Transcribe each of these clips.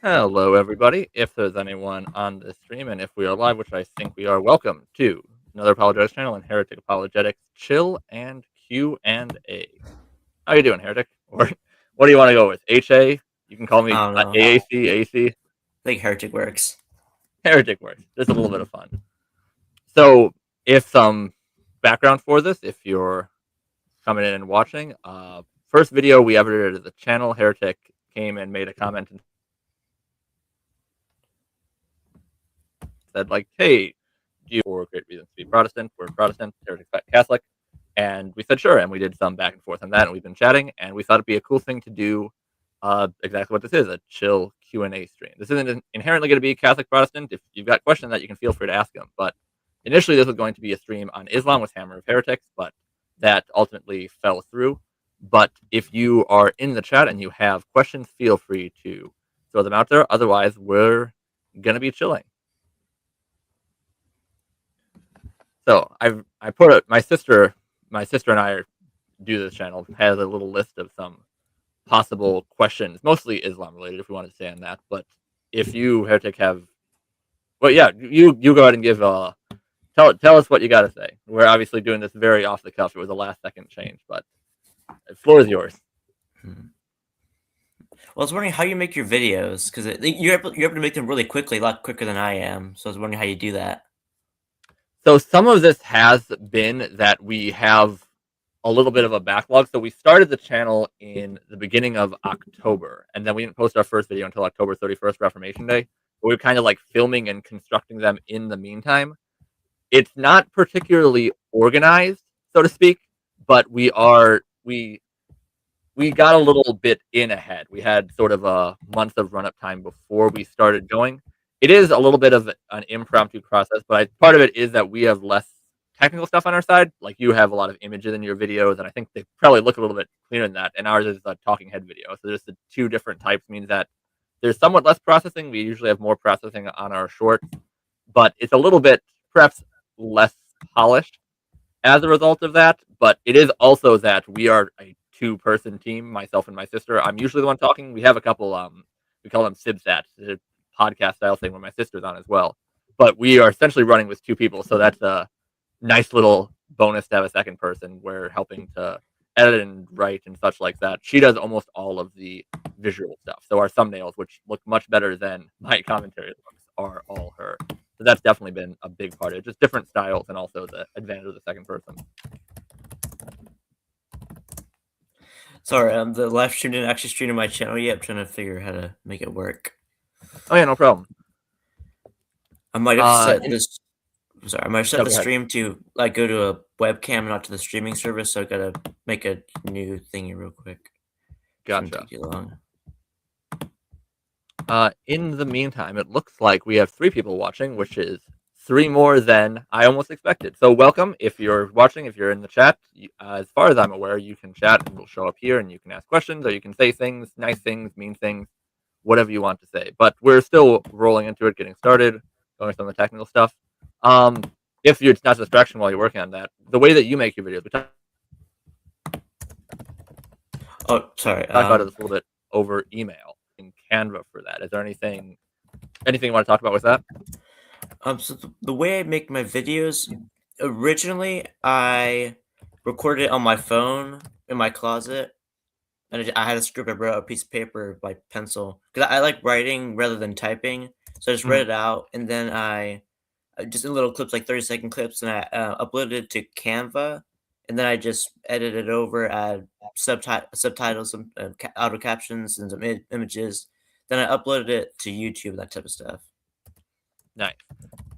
Hello, everybody. If there's anyone on this stream, and if we are live, which I think we are, welcome to another Apologetics channel and Heretic Apologetics Chill and Q&A. How you doing, Heretic? Or what do you want to go with? HA? You can call me I don't know. AAC, AC. I think Heretic works. Heretic works. Just a little bit of fun. So, if some background for this, if you're coming in and watching, first video we ever did at the channel, Heretic came and made a comment and said, like, hey, do you for great reasons to be Protestant? We're Protestant, Heretic Catholic. And we said sure, and we did some back and forth on that, and we've been chatting, and we thought it'd be a cool thing to do exactly what this is, a chill Q&A stream. This isn't inherently going to be Catholic Protestant. If you've got questions that you can feel free to ask them. But initially this was going to be a stream on Islam with Hammer of Heretics, but that ultimately fell through. But if you are in the chat and you have questions, feel free to throw them out there. Otherwise, we're going to be chilling. So I put it, my sister and I do this channel, has a little list of some possible questions, mostly Islam related, if we want to stay on that. But if you, Heretic, have, well, yeah, you go ahead and give tell us what you got to say. We're obviously doing this very off the cuff. It was a last second change, but the floor is yours. Well, I was wondering how you make your videos because you're able to make them really quickly, a lot quicker than I am. So I was wondering how you do that. So some of this has been that we have a little bit of a backlog. So we started the channel in the beginning of October, and then we didn't post our first video until October 31st, Reformation Day. But we were kind of like filming and constructing them in the meantime. It's not particularly organized, so to speak, but we got a little bit in ahead. We had sort of a month of run-up time before we started going. It is a little bit of an impromptu process, but part of it is that we have less technical stuff on our side. Like, you have a lot of images in your videos, and I think they probably look a little bit cleaner than that. And ours is a talking head video, so there's the two different types. Means that there's somewhat less processing. We usually have more processing on our shorts, but it's a little bit perhaps less polished as a result of that. But it is also that we are a two-person team, myself and my sister. I'm usually the one talking. We have a couple, we call them Sibsats, a podcast style thing where my sister's on as well. But we are essentially running with two people, so that's a nice little bonus to have a second person. We're helping to edit and write and such like that. She does almost all of the visual stuff. So our thumbnails, which look much better than my commentary looks, are all her. So that's definitely been a big part of it. Just different styles and also the advantage of the second person. Sorry, the live stream didn't actually stream to my channel yet. I'm trying to figure how to make it work. Oh yeah, no problem. I might have set this. Sorry, I might have set the stream to like go to a webcam, not to the streaming service. So I gotta make a new thingy real quick. Gotcha. Shouldn't take too long. In the meantime, it looks like we have 3 people watching, which is 3 more than I almost expected. So welcome. If you're watching, if you're in the chat, as far as I'm aware, you can chat and we'll show up here and you can ask questions or you can say things, nice things, mean things, whatever you want to say. But we're still rolling into it, getting started, going some of the technical stuff. If it's not a distraction while you're working on that, the way that you make your videos, Oh, sorry. Talk about it a little bit over email in Canva for that. Is there anything you want to talk about with that? So the way I make my videos, originally I recorded it on my phone in my closet, and I had a script. I wrote a piece of paper by pencil because I like writing rather than typing. So I just read it out, and then I just in little clips, like 30-second clips, and I uploaded it to Canva, and then I just edited it over, add subtitles, some auto captions, and some images. Then I uploaded it to YouTube, that type of stuff. Nice.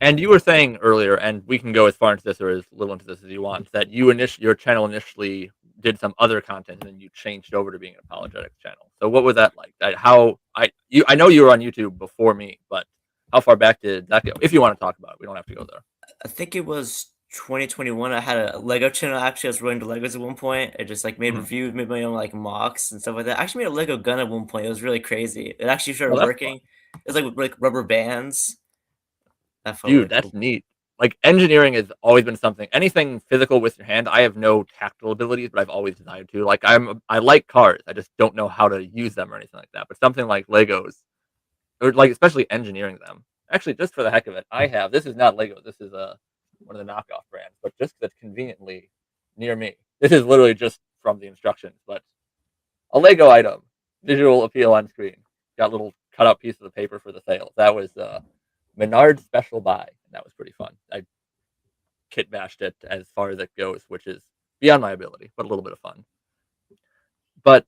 And you were saying earlier, and we can go as far into this or as little into this as you want, that your channel initially did some other content and then you changed over to being an apologetics channel. So what was that like? I know you were on YouTube before me, but how far back did that go? If you want to talk about it, we don't have to go there. I think it was 2021. I had a Lego channel. Actually, I was running to Legos at one point. I just like made reviews, made my own like mocks and stuff like that. I actually made a Lego gun at one point. It was really crazy. It actually started working. Fun. It was like rubber bands. Dude, that's neat. Like, engineering has always been something. Anything physical with your hand, I have no tactile abilities, but I've always desired to. Like, I like cars. I just don't know how to use them or anything like that. But something like Legos, or like especially engineering them. Actually, just for the heck of it, I have this is not Lego. This is one of the knockoff brands, but just 'cause it's conveniently near me. This is literally just from the instructions, but a Lego item, visual appeal on screen. Got little cut out pieces of paper for the sales. That was Menard special buy, and that was pretty fun. I kit bashed it as far as it goes, which is beyond my ability, but a little bit of fun. But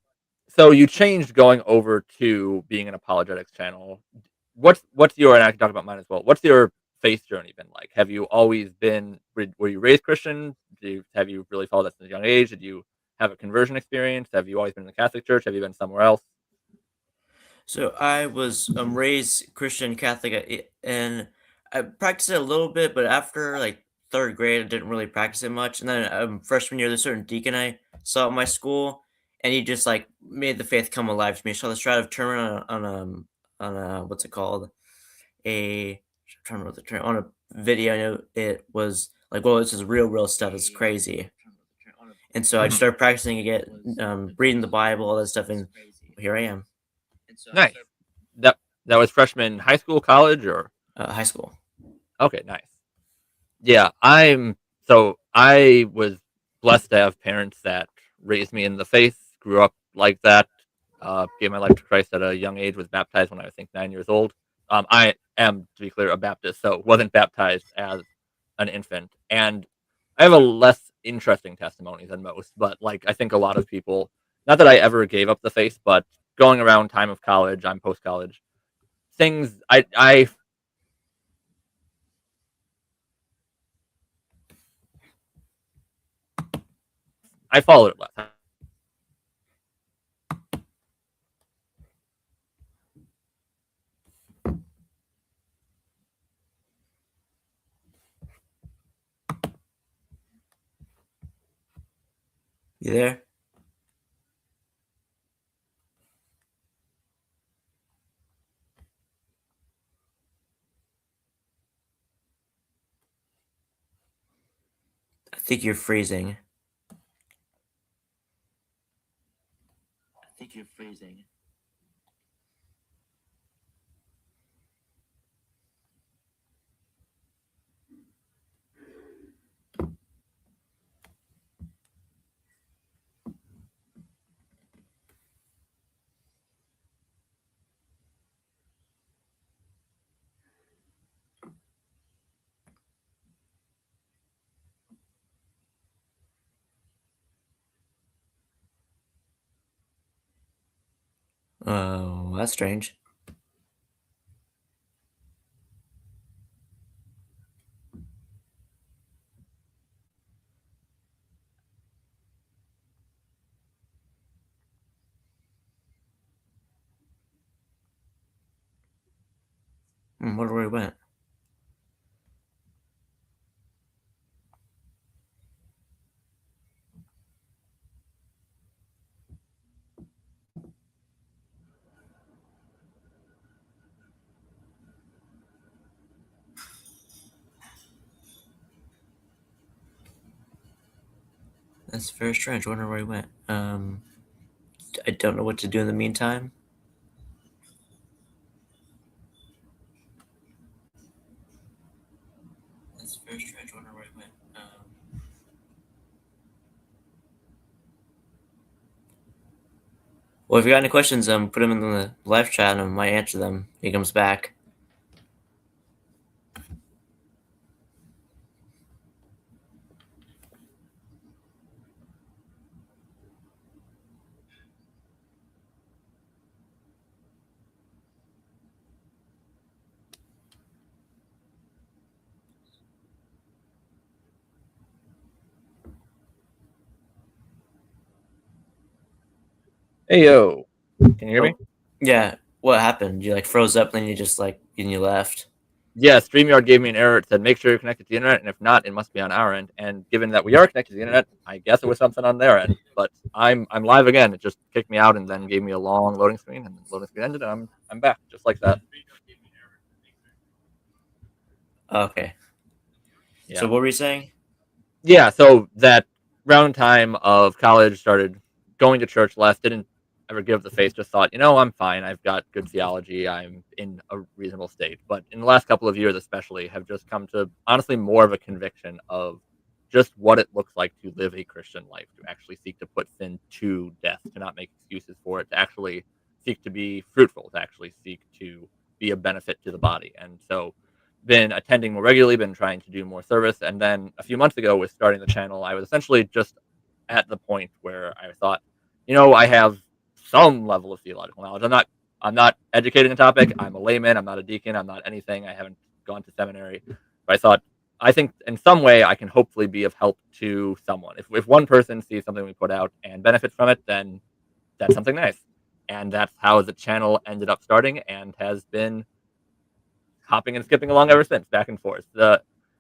so you changed going over to being an apologetics channel. What's your, and I can talk about mine as well. What's your faith journey been like? Have you always been, were you raised Christian? Have you really followed that since a young age? Did you have a conversion experience? Have you always been in the Catholic Church? Have you been somewhere else? So I was raised Christian Catholic, and I practiced it a little bit, but after like third grade, I didn't really practice it much. And then freshman year, there's a certain deacon I saw at my school, and he just like made the faith come alive to me. I saw the Shroud of Turin on a what's it called? I'm trying to remember the term on a video. I know it was like, well, this is real stuff. It's crazy. And so I just Mhm. started practicing again, reading the Bible, all that stuff, and here I am, Nice. That that was freshman high school, college, or high school. okay, nice. Yeah, I was blessed to have parents that raised me in the faith, grew up like that, gave my life to Christ at a young age, was baptized when I was, I think, 9 years old. I am, to be clear, a Baptist, so wasn't baptized as an infant, and I have a less interesting testimony than most. But like, I think a lot of people, not that I ever gave up the faith, but going around time of college, I'm post college, things I followed it less. You there? I think you're freezing. Oh, that's strange. Wonder where he went. That's very strange. Wonder where he went. I don't know what to do in the meantime. That's very strange. Wonder where he went. Well, if you got any questions, put them in the live chat and I might answer them. He comes back. Hey yo, can you hear me? Oh, yeah. What happened? You like froze up, then you just like and you left. Yeah, StreamYard gave me an error. It said make sure you're connected to the internet, and if not, it must be on our end. And given that we are connected to the internet, I guess it was something on their end. But I'm live again. It just kicked me out and then gave me a long loading screen, and the loading screen ended, and I'm back just like that. Okay. Yeah, So what were you saying? yeah. So that round time of college, started going to church less. Didn't ever give the faith, just thought, I'm fine. I've got good theology. I'm in a reasonable state. But in the last couple of years, especially, have just come to honestly more of a conviction of just what it looks like to live a Christian life, to actually seek to put sin to death, to not make excuses for it, to actually seek to be fruitful, to actually seek to be a benefit to the body. And so, been attending more regularly, been trying to do more service. And then a few months ago, with starting the channel, I was essentially just at the point where I thought, I have some level of theological knowledge. I'm not educated in the topic. I'm a layman. I'm not a deacon. I'm not anything. I haven't gone to seminary. But I thought, I think in some way I can hopefully be of help to someone. If one person sees something we put out and benefits from it, then that's something nice. And that's how the channel ended up starting and has been hopping and skipping along ever since, back and forth.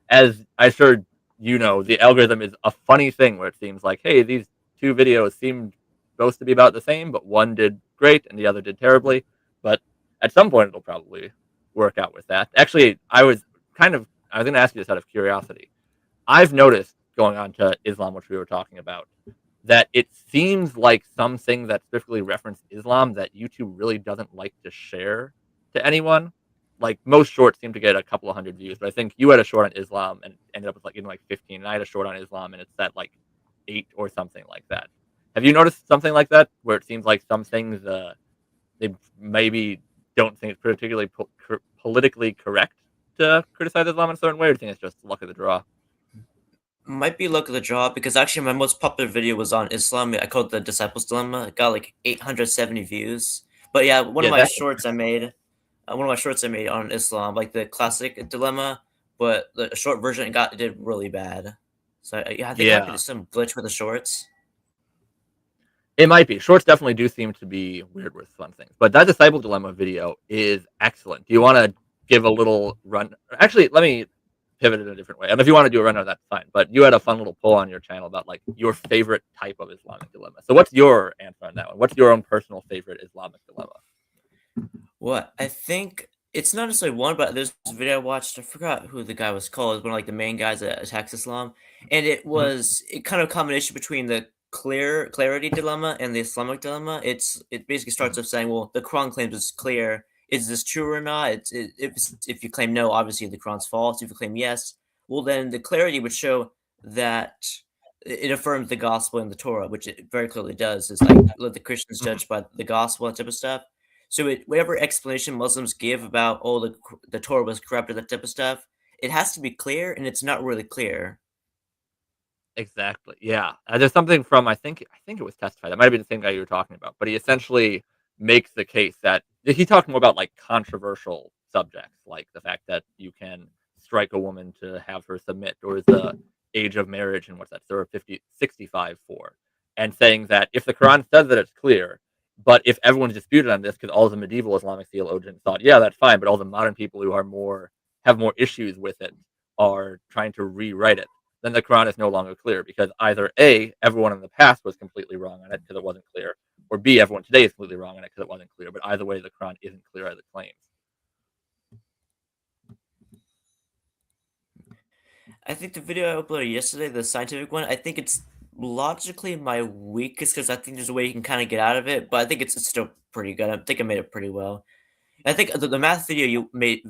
As I sure the algorithm is a funny thing where it seems like, hey, these two videos seemed supposed to be about the same, but one did great and the other did terribly. But at some point, it'll probably work out with that. Actually, I was going to ask you this out of curiosity. I've noticed going on to Islam, which we were talking about, that it seems like something that specifically referenced Islam that YouTube really doesn't like to share to anyone. Like most shorts seem to get a couple of hundred views, but I think you had a short on Islam and ended up with getting like 15, and I had a short on Islam and it's at like 8 or something like that. Have you noticed something like that where it seems like some things they maybe don't think it's particularly politically correct to criticize Islam in a certain way, or do you think it's just luck of the draw? Might be luck of the draw because actually my most popular video was on Islam. I called it the Disciples Dilemma. It got like 870 views. But yeah, Yeah, that one of my shorts I made on Islam, like the classic dilemma, but the short version it did really bad. So yeah, I think it might be yeah. some glitch with the shorts. It might be. Shorts definitely do seem to be weird with fun things. But that Disciple Dilemma video is excellent. Do you want to give a little run? Actually, let me pivot it in a different way. And if you want to do a rundown, that's fine. But you had a fun little poll on your channel about like your favorite type of Islamic dilemma. So what's your answer on that one? What's your own personal favorite Islamic dilemma? What I think it's not necessarily one, but there's this video I watched. I forgot who the guy was called. It was one of like the main guys that attacks Islam, and Mhm. it kind of a combination between the clarity dilemma and the Islamic dilemma. It basically starts off saying, well, the Quran claims it's clear. Is this true or not? If you claim no, obviously the Quran's false. If you claim yes, well then the clarity would show that it affirms the gospel and the Torah, which it very clearly does. Is like let the Christians Mhm. judge by the gospel and type of stuff. So whatever explanation Muslims give about the Torah was corrupted, that type of stuff, it has to be clear, and it's not really clear. Exactly. Yeah. There's something from I think it was Testify. That might have been the same guy you were talking about, but he essentially makes the case that he talked more about like controversial subjects, like the fact that you can strike a woman to have her submit, or the age of marriage and what's that, Surah 65 for, and saying that if the Quran says that it's clear, but if everyone's disputed on this, because all the medieval Islamic theologians thought, yeah, that's fine, but all the modern people who have more issues with it are trying to rewrite it, then the Quran is no longer clear, because either A, everyone in the past was completely wrong on it because it wasn't clear, or B, everyone today is completely wrong on it because it wasn't clear. But either way, the Quran isn't clear as it claims. I think the video I uploaded yesterday, the scientific one, I think it's logically my weakest because I think there's a way you can kind of get out of it, but I think it's still pretty good. I think I made it pretty well. I think the math video you made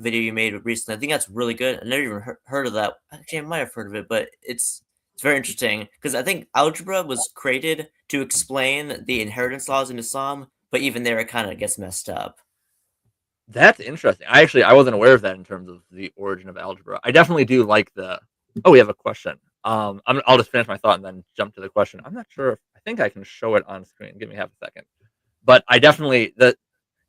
recently, I think that's really good. I never even heard of that. Actually, I might have heard of it, but it's very interesting because I think algebra was created to explain the inheritance laws in Islam, but even there, it kind of gets messed up. That's interesting. I wasn't aware of that in terms of the origin of algebra. I definitely do like the. Oh, we have a question. I'll just finish my thought and then jump to the question. I'm not sure if I think I can show it on screen. Give me half a second. But I definitely the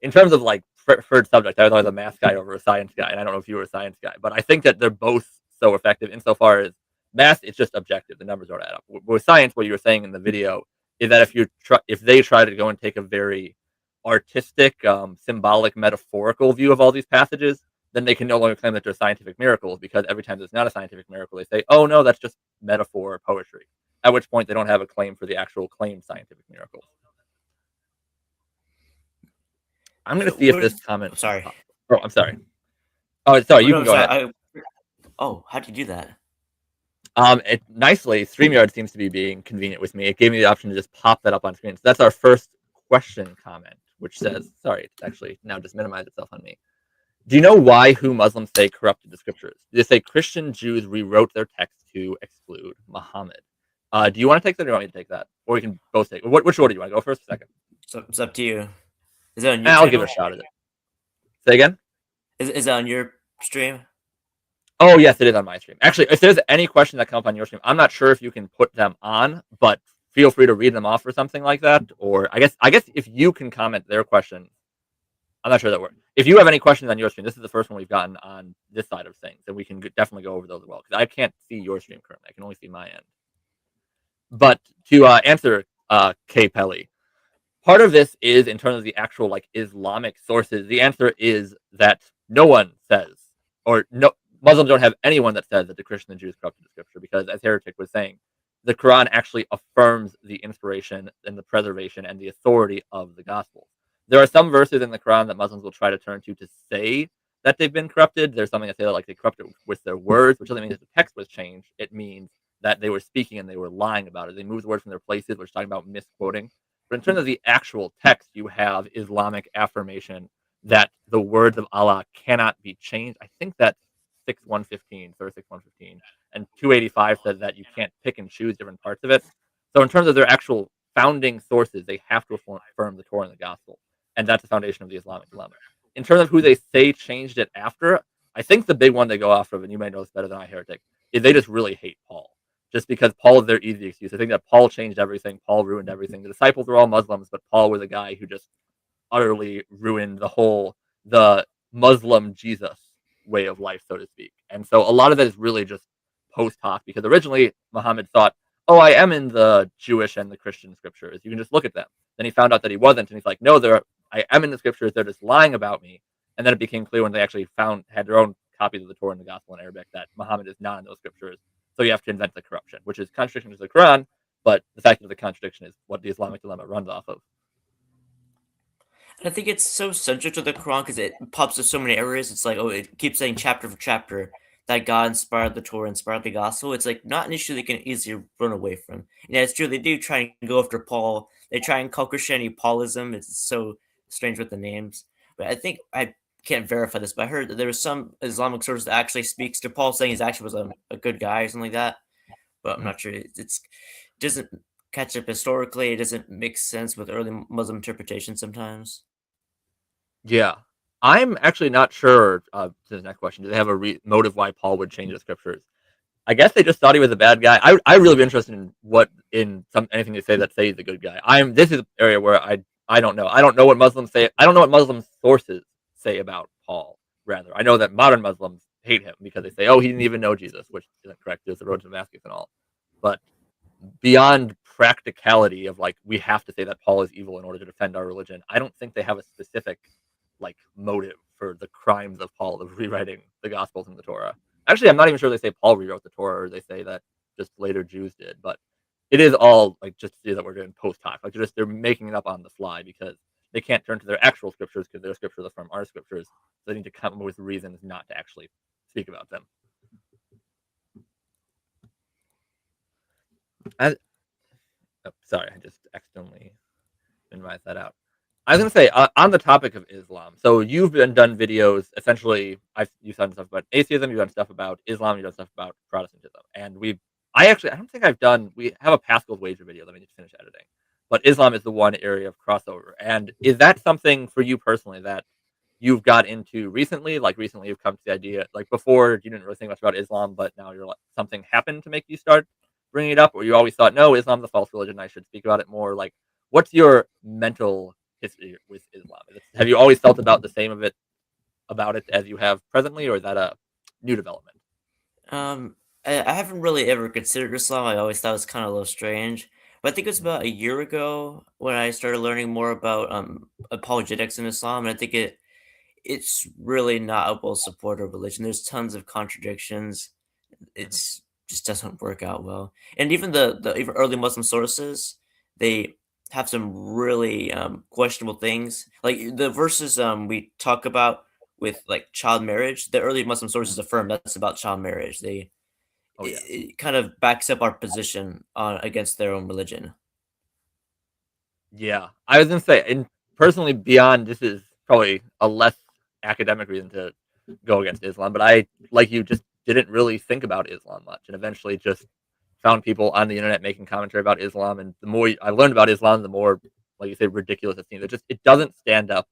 in terms of like preferred subject, I was always a math guy over a science guy, and I don't know if you were a science guy, but I think that they're both so effective insofar as math, it's just objective; the numbers don't add up. With science, what you were saying in the video is that if they try to go and take a very artistic, symbolic, metaphorical view of all these passages, then they can no longer claim that they're scientific miracles, because every time there's not a scientific miracle, they say, "Oh no, that's just metaphor or poetry." At which point, they don't have a claim for the actual claimed scientific miracle. I'm going So to see if what this is? comment I'm sorry. pops. Oh, I'm sorry. Oh, sorry. Oh You no, can I'm go sorry. ahead. How'd you do that? Nicely, StreamYard seems to be being convenient with me. It gave me the option to just pop that up on screen. So that's our first question comment, which says, sorry, it's actually now just minimized itself on me. Do you know why who Muslims say corrupted the scriptures? They say Christian Jews rewrote their text to exclude Muhammad. Do you want to take that or do you want me to take that? Or we can both take it. Which order do you want to go first or second? So it's up to you. Is that on your I'll give it channel? a shot at it. Say again? Is that on your stream? Oh, yes, it is on my stream. Actually, if there's any questions that come up on your stream, I'm not sure if you can put them on, but feel free to read them off or something like that. Or I guess if you can comment their question, I'm not sure that works. If you have any questions on your stream, this is the first one we've gotten on this side of things, and we can definitely go over those as well because I can't see your stream currently. I can only see my end. But to answer K. Pelly, part of this is in terms of the actual like Islamic sources. The answer is that no one says, or no Muslims don't have anyone that says that the Christians and Jews corrupted the scripture because, as Heretic was saying, the Quran actually affirms the inspiration and the preservation and the authority of the gospel. There are some verses in the Quran that Muslims will try to turn to say that they've been corrupted. There's something that say that like they corrupted with their words, which doesn't mean that the text was changed. It means that they were speaking and they were lying about it. They moved the words from their places, which is talking about misquoting. But in terms of the actual text, you have Islamic affirmation that the words of Allah cannot be changed. I think that's 6:115, Surah 6:115, and 285 says that you can't pick and choose different parts of it. So in terms of their actual founding sources, they have to affirm the Torah and the Gospel, and that's the foundation of the Islamic dilemma. In terms of who they say changed it after, I think the big one they go off of, and you may know this better than I, Heretic, is they just really hate Paul. Just because Paul is their easy excuse. I think that Paul changed everything. Paul ruined everything. The disciples were all Muslims, but Paul was a guy who just utterly ruined the Muslim Jesus way of life, so to speak. And so a lot of it is really just post hoc because originally Muhammad thought, oh, I am in the Jewish and the Christian scriptures. You can just look at them. Then he found out that he wasn't, and he's like, no, I am in the scriptures. They're just lying about me. And then it became clear when they actually had their own copies of the Torah and the Gospel in Arabic that Muhammad is not in those scriptures. So you have to invent the corruption, which is contradiction to the Quran. But the fact of the contradiction is what the Islamic dilemma runs off of. I think it's so central to the Quran because it pops up so many areas. It's like, oh, it keeps saying chapter for chapter that God inspired the Torah, inspired the gospel. It's like not an issue they can easily run away from. Yeah, it's true. They do try and go after Paul. They try and call Christianity Paulism. It's so strange with the names. But I think I can't verify this, but I heard that there was some Islamic source that actually speaks to Paul saying he actually was a good guy or something like that. But I'm not sure. It doesn't catch up historically. It doesn't make sense with early Muslim interpretation sometimes. Yeah. I'm actually not sure. To the next question, do they have a motive why Paul would change the scriptures? I guess they just thought he was a bad guy. I really be interested in anything they say that say he's a good guy. This is an area where I don't know. I don't know what Muslims say. I don't know what Muslim sources say about Paul. Rather, I know that modern Muslims hate him because they say, "Oh, he didn't even know Jesus," which isn't correct. There's the road to Damascus and all. But beyond practicality of like we have to say that Paul is evil in order to defend our religion, I don't think they have a specific like motive for the crimes of Paul of rewriting the Gospels and the Torah. Actually, I'm not even sure they say Paul rewrote the Torah or they say that just later Jews did, but it is all like just to see that we're doing post hoc. Like they're making it up on the fly because they can't turn to their actual scriptures because their scriptures are from our scriptures. So they need to come up with reasons not to actually speak about them. Sorry, I just accidentally minimized that out. I was gonna say on the topic of Islam. So you've done videos. Essentially, you've done stuff about atheism. You've done stuff about Islam. You've done stuff about Protestantism. And I don't think I've done. We have a Pascal's wager video that we need to finish editing. But Islam is the one area of crossover. And is that something for you personally that you've got into recently? Like recently, you've come to the idea. Like before, you didn't really think much about Islam, but now you're like something happened to make you start bringing it up, or you always thought, no, Islam's a false religion. I should speak about it more. Like, what's your mental history with Islam? Have you always felt about the same about it as you have presently, or is that a new development? I haven't really ever considered Islam. I always thought it was kind of a little strange. But I think it was about a year ago when I started learning more about apologetics in Islam, and I think it's really not a well supported religion. There's tons of contradictions. Mhm. It's just doesn't work out well. And even the even early Muslim sources, they have some really questionable things. Like the verses we talk about with like child marriage, the early Muslim sources affirm that's about child marriage. Oh yeah. It kind of backs up our position on against their own religion. Yeah, I was gonna say, and personally, beyond this is probably a less academic reason to go against Islam, but I, like you, just didn't really think about Islam much, and eventually just found people on the internet making commentary about Islam, and the more I learned about Islam, the more, like you say, ridiculous it seems. It doesn't stand up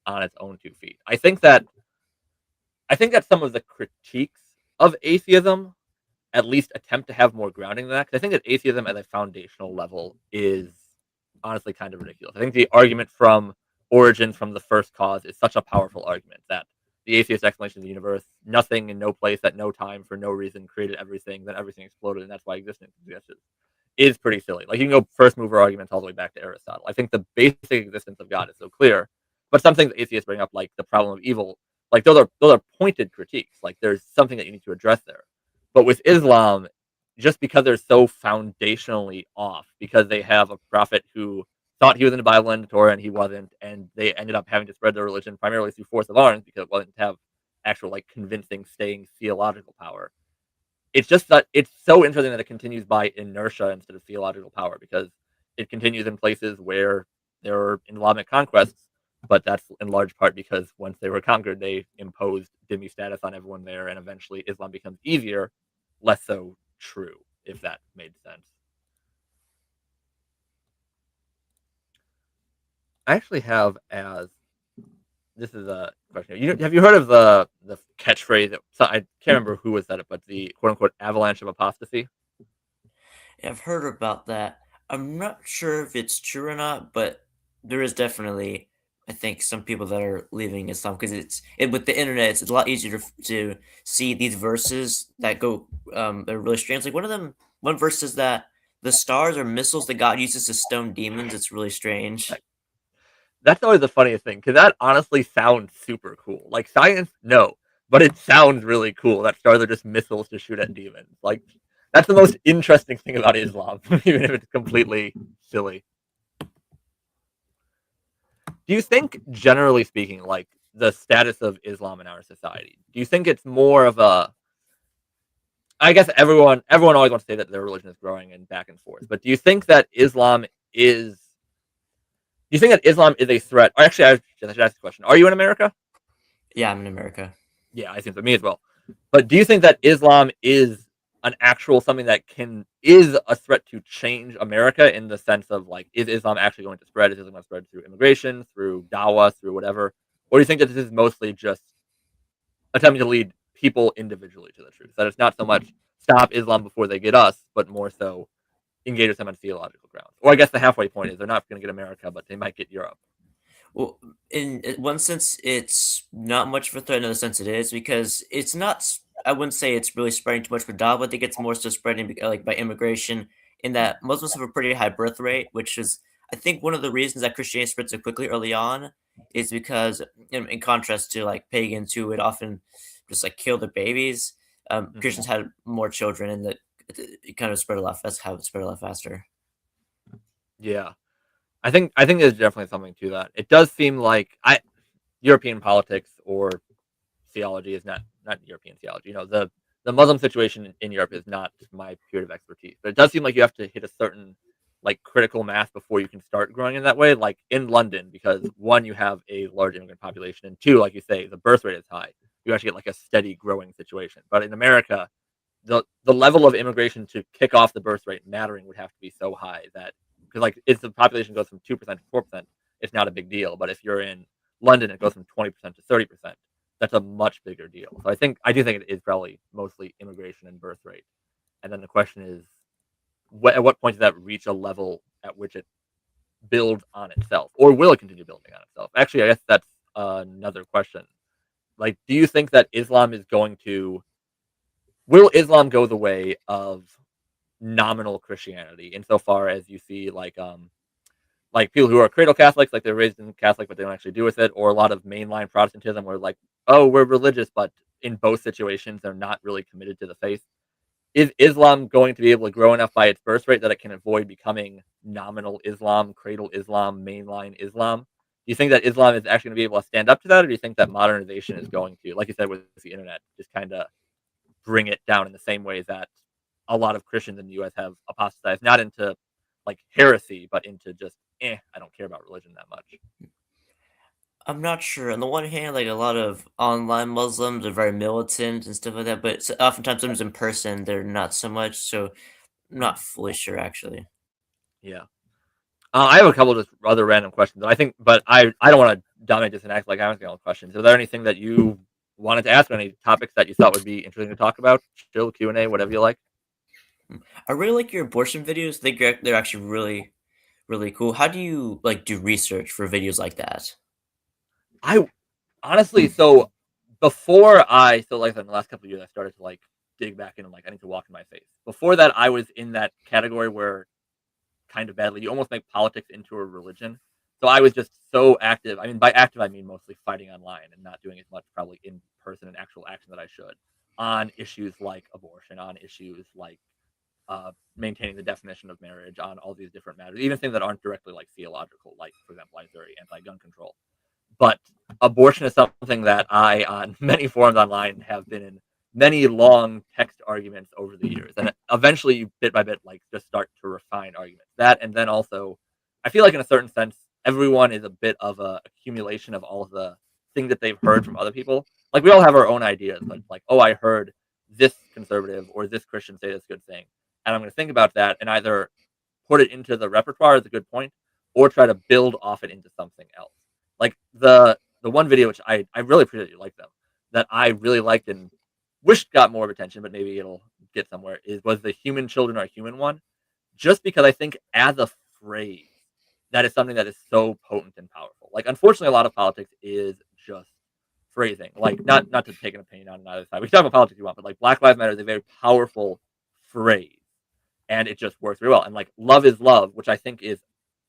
on its own 2 feet. I think that some of the critiques of atheism at least attempt to have more grounding than that. Because I think that atheism at a foundational level is honestly kind of ridiculous. I think the argument from origin from the first cause is such a powerful argument that the atheist explanation of the universe, nothing in no place at no time for no reason created everything, then everything exploded, and that's why existence existed, is pretty silly. Like you can go first mover arguments all the way back to Aristotle. I think the basic existence of God is so clear, but some things atheists bring up, like the problem of evil, like those are pointed critiques. Like there's something that you need to address there. But with Islam, just because they're so foundationally off, because they have a prophet who thought he was in the Bible and the Torah and he wasn't, and they ended up having to spread their religion primarily through force of arms because it wasn't to have actual like convincing, staying theological power. It's just that it's so interesting that it continues by inertia instead of theological power because it continues in places where there are Islamic conquests, but that's in large part because once they were conquered, they imposed dhimmi status on everyone there, and eventually Islam becomes easier, less so true, if that made sense. I actually have as this is a question. Have you heard of the catchphrase? I can't remember who was said it, but the quote unquote avalanche of apostasy. I've heard about that. I'm not sure if it's true or not, but there is definitely, I think, some people that are leaving Islam because with the internet, it's a lot easier to see these verses that go that are really strange. Like one verse is that the stars are missiles that God uses to stone demons. It's really strange. That's always the funniest thing because that honestly sounds super cool. Like science, no, but it sounds really cool that stars are just missiles to shoot at demons. Like that's the most interesting thing about Islam, even if it's completely silly. Do you think, generally speaking, like the status of Islam in our society, do you think it's more of a? I guess everyone always wants to say that their religion is growing and back and forth, but do you think that Islam is? Do you think that Islam is a threat? Or actually, I should ask the question: are you in America? Yeah, I'm in America. Yeah, I think for me as well. But do you think that Islam is an actual something that is a threat to change America in the sense of like, is Islam actually going to spread? Is Islam going to spread through immigration, through dawah, through whatever? Or do you think that this is mostly just attempting to lead people individually to the truth? That it's not so much stop Islam before they get us, but more so engage with them on theological grounds. Or I guess the halfway point is they're not going to get America, but they might get Europe. Well, in one sense, it's not much of a threat. In another sense, it is because it's not. I wouldn't say it's really spreading too much for Dava. I think it's more so spreading like by immigration. In that Muslims have a pretty high birth rate, which is I think one of the reasons that Christianity spread so quickly early on is because in contrast to like pagans who would often just like kill their babies, Mhm. Christians had more children, and that it kind of spread a lot. That's how it spread a lot faster. Yeah. I think there's definitely something to that. It does seem like I European politics or theology is not European theology. The Muslim situation in Europe is not my period of expertise, but it does seem like you have to hit a certain like critical mass before you can start growing in that way. Like in London, because one, you have a large immigrant population, and two, like you say, the birth rate is high. You actually get like a steady growing situation. But in America, the level of immigration to kick off the birth rate mattering would have to be so high that because like if the population goes from 2% to 4%, it's not a big deal. But if you're in London, it goes from 20% to 30%. That's a much bigger deal. So I do think it is probably mostly immigration and birth rate. And then the question is, at what point does that reach a level at which it builds on itself, or will it continue building on itself? Actually, I guess that's another question. Like, do you think that Islam is going to will Islam go the way of nominal Christianity insofar as you see like people who are cradle Catholics, like they're raised in Catholic but they don't actually do with it, or a lot of mainline Protestantism where like, oh, we're religious, but in both situations they're not really committed to the faith. Is Islam going to be able to grow enough by its birth rate that it can avoid becoming nominal Islam, cradle Islam, mainline Islam? Do you think that Islam is actually going to be able to stand up to that, or do you think that modernization is going to, like you said with the internet, just kind of bring it down in the same way that a lot of Christians in the U.S. have apostatized, not into like heresy, but into just I don't care about religion that much. I'm not sure. On the one hand, like a lot of online Muslims are very militant and stuff like that, but oftentimes Yeah. in person they're not so much. So I'm Mhm. not fully sure actually. Yeah. I have a couple just other random questions. I think, but I don't want to dominate this and act like I'm asking all the questions. Is there anything that you wanted to ask? Or any topics that you thought would be interesting to talk about? Chill Q&A, whatever you like. I really like your abortion videos. They're actually really cool. How do you like do research for videos like that? I honestly, so before so like in the last couple of years, I started to like dig back in and like I need to walk in my face. Before that, I was in that category where kind of badly you almost make politics into a religion. So I was just so active. I mean, by active, I mean mostly fighting online and not doing as much probably in person and actual action that I should on issues like abortion, on issues like maintaining the definition of marriage, on all these different matters, even things that aren't directly like theological, like for example, I'm very anti-gun control. But abortion is something that I, on many forums online, have been in many long text arguments over the years, and eventually, you bit by bit, like just start to refine arguments. That, and then also, I feel like in a certain sense, everyone is a bit of a accumulation of all of the things that they've heard from other people. Like we all have our own ideas, but it's like, oh, I heard this conservative or this Christian say this good thing, and I'm going to think about that and either put it into the repertoire as a good point, or try to build off it into something else. Like the one video which I really appreciate you like them, that I really liked and wished got more of attention, but maybe it'll get somewhere, is was the human children are human one. Just because I think as a phrase, that is something that is so potent and powerful. Like unfortunately a lot of politics is just phrasing. Like not to take an opinion on either side. We can talk about politics if you want, but like Black Lives Matter is a very powerful phrase and it just works very well. And like love is love, which I think is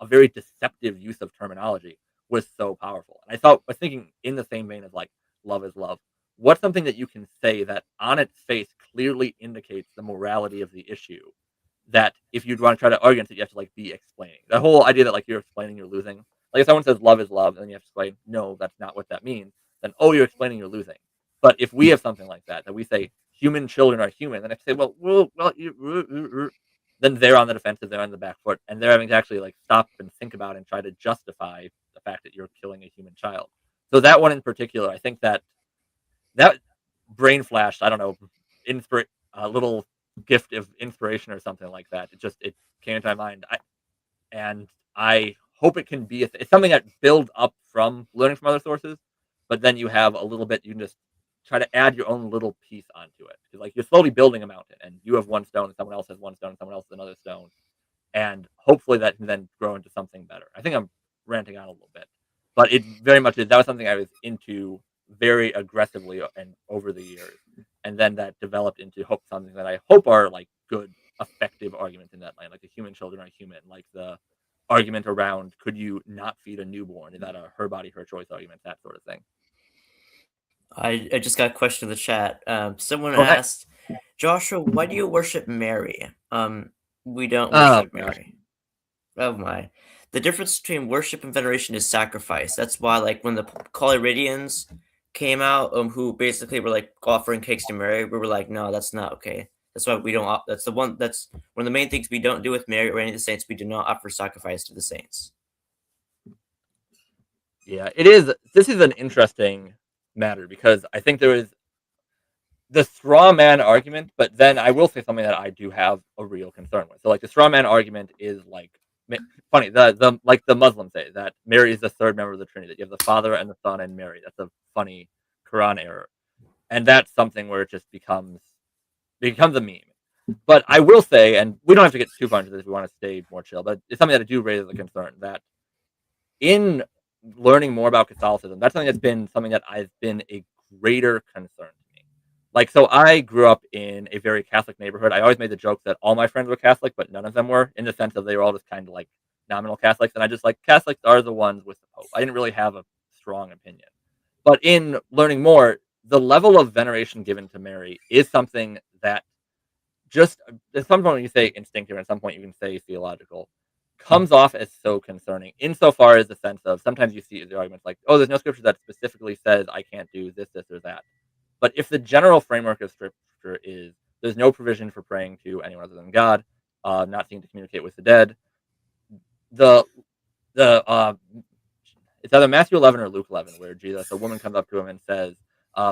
a very deceptive use of terminology, was so powerful. And I was thinking in the same vein as like love is love. What's something that you can say that on its face clearly indicates the morality of the issue? That if you'd want to try to argue against it, you have to like be explaining. The whole idea that like you're explaining, you're losing. Like if someone says love is love, and then you have to explain, no, that's not what that means. Then oh, you're explaining, you're losing. But if we have something like that we say human children are human, then I say, then they're on the defensive, they're on the back foot, and they're having to actually like stop and think about and try to justify the fact that you're killing a human child. So that one in particular, I think that brain flash, I don't know, a little gift of inspiration or something like that. It came into my mind, and I hope it can be. It's something that builds up from learning from other sources, but then you have a little bit. You can just try to add your own little piece onto it because, like, you're slowly building a mountain, and you have one stone, and someone else has one stone, and someone else has another stone, and hopefully that can then grow into something better. I think I'm ranting on a little bit, but it very much is. That was something I was into very aggressively and over the years, and then that developed into something that I hope are like good, effective arguments in that line, like the human children are human, like the argument around could you not feed a newborn? Is that a her body, her choice argument? That sort of thing. I just got a question in the chat. Someone Oh, nice. asked, Joshua, why do you worship Mary? We don't Oh worship gosh. Mary. Oh my. The difference between worship and veneration is sacrifice. That's why, like, when the Collyridians came out, who basically were like offering cakes to Mary, we were like, no, that's not okay. That's why we don't. That's one of the main things we don't do with Mary or any of the saints. We do not offer sacrifice to the saints. Yeah, it is. This is an interesting matter because I think there is the straw man argument, but then I will say something that I do have a real concern with. So, like, the straw man argument is like funny. The like the Muslims say that Mary is the third member of the Trinity. That you have the Father and the Son and Mary. That's a funny Quran error, and that's something where it just becomes a meme. But I will say, and we don't have to get too far into this if we want to stay more chill, but it's something that I do raise as a concern that in learning more about Catholicism, that's something that's been something that I've been a greater concern to me. Like, so I grew up in a very Catholic neighborhood. I always made the joke that all my friends were Catholic, but none of them were, in the sense of they were all just kind of like nominal Catholics. And I just like Catholics are the ones with the Pope. I didn't really have a strong opinion. But in learning more, the level of veneration given to Mary is something that just at some point you say instinctive, and at some point you can say theological, comes off as so concerning. Insofar as the sense of sometimes you see the arguments like, oh, there's no scripture that specifically says I can't do this, this, or that. But if the general framework of scripture is there's no provision for praying to anyone other than God, not seen to communicate with the dead, the The it's either Matthew 11 or Luke 11, where a woman comes up to him and says,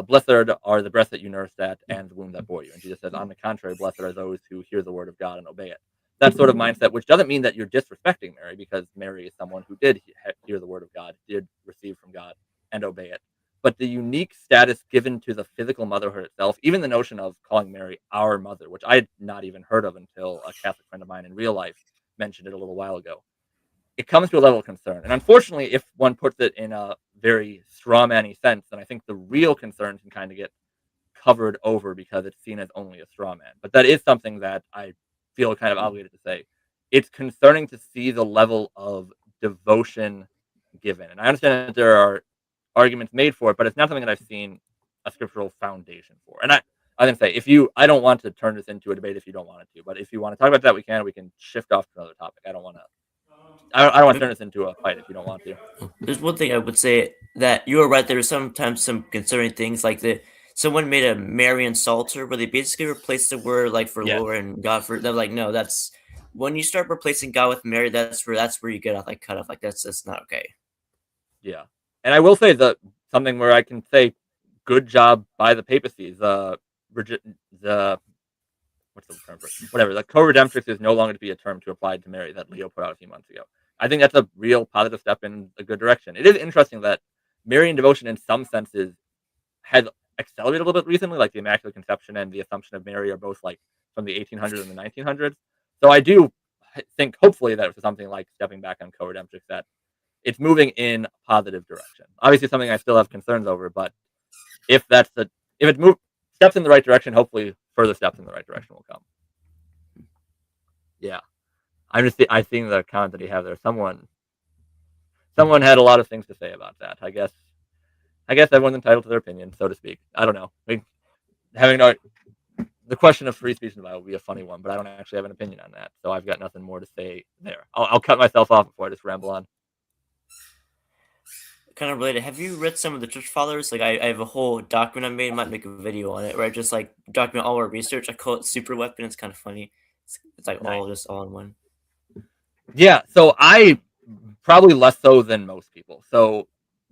"Blessed are the breasts that you nursed at, and the womb that bore you." And Jesus says, "On the contrary, blessed are those who hear the word of God and obey it." That sort of mindset, which doesn't mean that you're disrespecting Mary, because Mary is someone who did hear the word of God, did receive from God, and obey it. But the unique status given to the physical motherhood itself, even the notion of calling Mary our mother, which I had not even heard of until a Catholic friend of mine in real life mentioned it a little while ago, it comes to a level of concern. And unfortunately, if one puts it in a very strawman-y sense, then I think the real concern can kind of get covered over because it's seen as only a straw man. But that is something that I feel kind of obligated to say. It's concerning to see the level of devotion given. And I understand that there are arguments made for it, but it's not something that I've seen a scriptural foundation for. And I didn't say, I don't want to turn this into a debate if you don't want it to, but if you want to talk about that, we can shift off to another topic. I don't want to turn this into a fight if you don't want to. There's one thing I would say that you were right. There are sometimes some concerning things like someone made a Marian Psalter where they basically replaced the word like for Yes. Lord and God for. They're like, no, that's when you start replacing God with Mary. That's where you get off like cut off. Like that's not okay. Yeah. And I will say that something where I can say good job by the papacy. The what's the term for it? Whatever. The co-redemptrix is no longer to be a term to apply to Mary that Leo put out a few months ago. I think that's a real positive step in a good direction. It is interesting that Marian devotion in some senses has accelerated a little bit recently, like the Immaculate Conception and the Assumption of Mary are both like from the 1800s and the 1900s. So I do think hopefully that it's something like stepping back on co-redemptrix, that it's moving in a positive direction. Obviously, something I still have concerns over, but if that's the if it steps in the right direction, hopefully further steps in the right direction will come. Yeah, I seen the comment that he have there. Someone had a lot of things to say about that. I guess everyone's entitled to their opinion, so to speak. I don't know. Having no, the question of free speech in the Bible would be a funny one, but I don't actually have an opinion on that, so I've got nothing more to say there. I'll cut myself off before I just ramble on. Kind of related. Have you read some of the church fathers? Like I have a whole document I made. I might make a video on it where I just like document all our research. I call it Super Weapon. It's kind of funny. It's like Nice. all in one. Yeah, so I probably less so than most people. So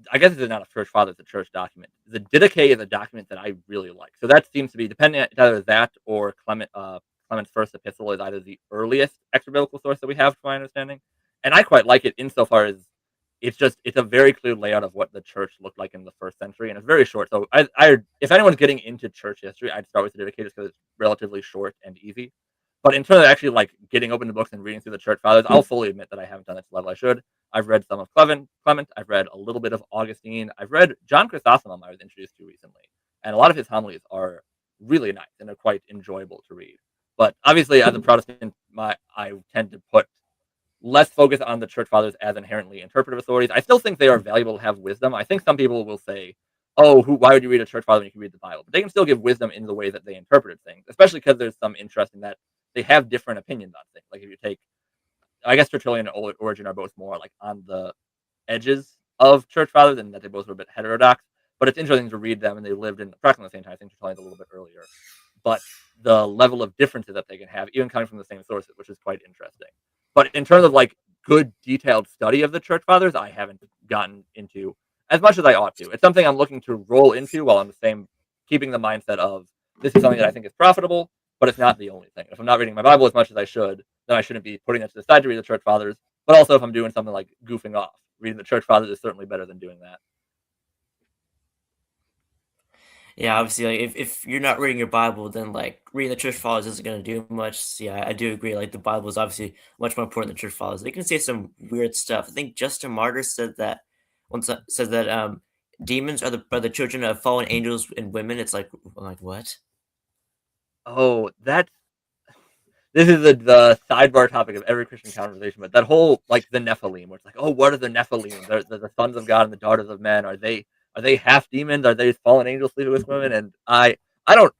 I guess it's not a church father; it's a church document. The Didache is a document that I really like. So that seems to be depending on either that or Clement's first epistle is either the earliest extra biblical source that we have, to my understanding, and I quite like it insofar as it's a very clear layout of what the church looked like in the first century, and it's very short. So if anyone's getting into church history, I'd start with the Didache just because it's relatively short and easy. But in terms of actually like getting open the books and reading through the church fathers, I'll fully admit that I haven't done it to the level I should. I've read some of Clement. I've read a little bit of Augustine. I've read John Chrysostom. I was introduced to recently, and a lot of his homilies are really nice and are quite enjoyable to read. But obviously, as a Protestant, I tend to put less focus on the church fathers as inherently interpretive authorities. I still think they are valuable to have wisdom. I think some people will say, "Oh, why would you read a church father when you can read the Bible?" But they can still give wisdom in the way that they interpreted things, especially because there's some interest in that they have different opinions on things. Like if you take, I guess Tertullian and Origen are both more like on the edges of church fathers, and that they both were a bit heterodox. But it's interesting to read them, and they lived in practically the same time. I think Tertullian's a little bit earlier, but the level of differences that they can have, even coming from the same sources, which is quite interesting. But in terms of like good detailed study of the church fathers, I haven't gotten into as much as I ought to. It's something I'm looking to roll into while I'm keeping the mindset of this is something that I think is profitable, but it's not the only thing. If I'm not reading my Bible as much as I should, then I shouldn't be putting it to the side to read the church fathers. But also, if I'm doing something like goofing off, reading the church fathers is certainly better than doing that. Yeah, obviously, like if you're not reading your Bible, then like reading the church fathers isn't gonna do much. So, yeah, I do agree. Like the Bible is obviously much more important than church fathers. They can say some weird stuff. I think Justin Martyr said that says that demons are the children of fallen angels and women. It's like I'm like what? Oh, this is the sidebar topic of every Christian conversation, but that whole like the Nephilim, where it's like, oh, what are the Nephilim? They're the sons of God and the daughters of men. Are they half demons? Are they fallen angels sleeping with women? And I don't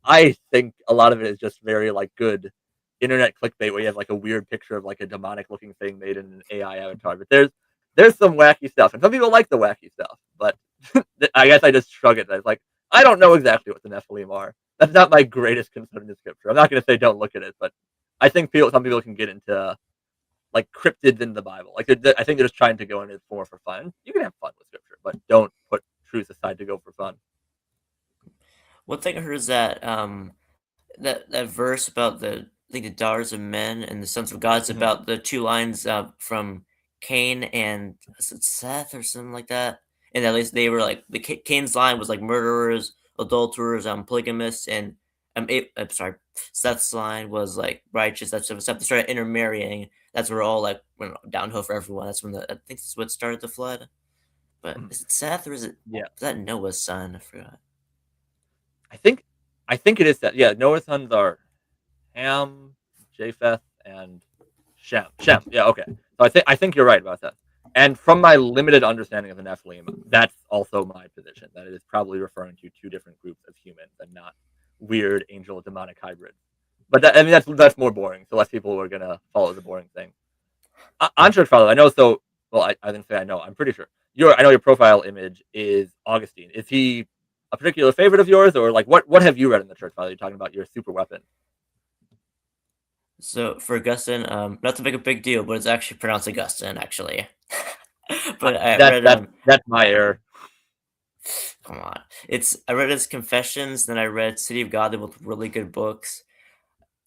I think a lot of it is just very like good internet clickbait where you have like a weird picture of like a demonic looking thing made in an AI avatar. But there's some wacky stuff, and some people like the wacky stuff. But I guess I just shrug it. It's like I don't know exactly what the Nephilim are. That's not my greatest concern in the scripture. I'm not going to say don't look at it, but I think some people can get into like cryptids in the Bible. Like I think they're just trying to go in it more for fun. You can have fun with scripture, but don't put truth aside to go for fun. One thing I heard is that that verse about I think the daughters of men and the sons of God is Mhm. about the two lines from Cain and is it Seth or something like that. And at least they were like Cain's line was like murderers, adulterers, polygamists, and I'm sorry, Seth's line was like righteous. That's stuff. They started intermarrying. That's where all like went downhill for everyone. That's when I think that's what started the flood. But Mhm. is it Seth or Yeah, is that Noah's son? I forgot. I think I think it is that. Yeah, Noah's sons are Ham, Japheth, and Shem. Shem. Yeah, okay. So I think you're right about that. And from my limited understanding of the Nephilim, that's also my position. That it is probably referring to two different groups of humans and not weird angel demonic hybrids. But I mean that's more boring. So less people are gonna follow the boring thing. On Church Father, I know. So well, I didn't say I know. I'm pretty sure. I know your profile image is Augustine. Is he a particular favorite of yours, or like what have you read in the Church Father? You're talking about your super weapon. So for Augustine, not to make a big deal, but it's actually pronounced Augustine, actually. Uh, But I that read that that's my error. come on, I read his Confessions, then I read City of God. They're both really good books.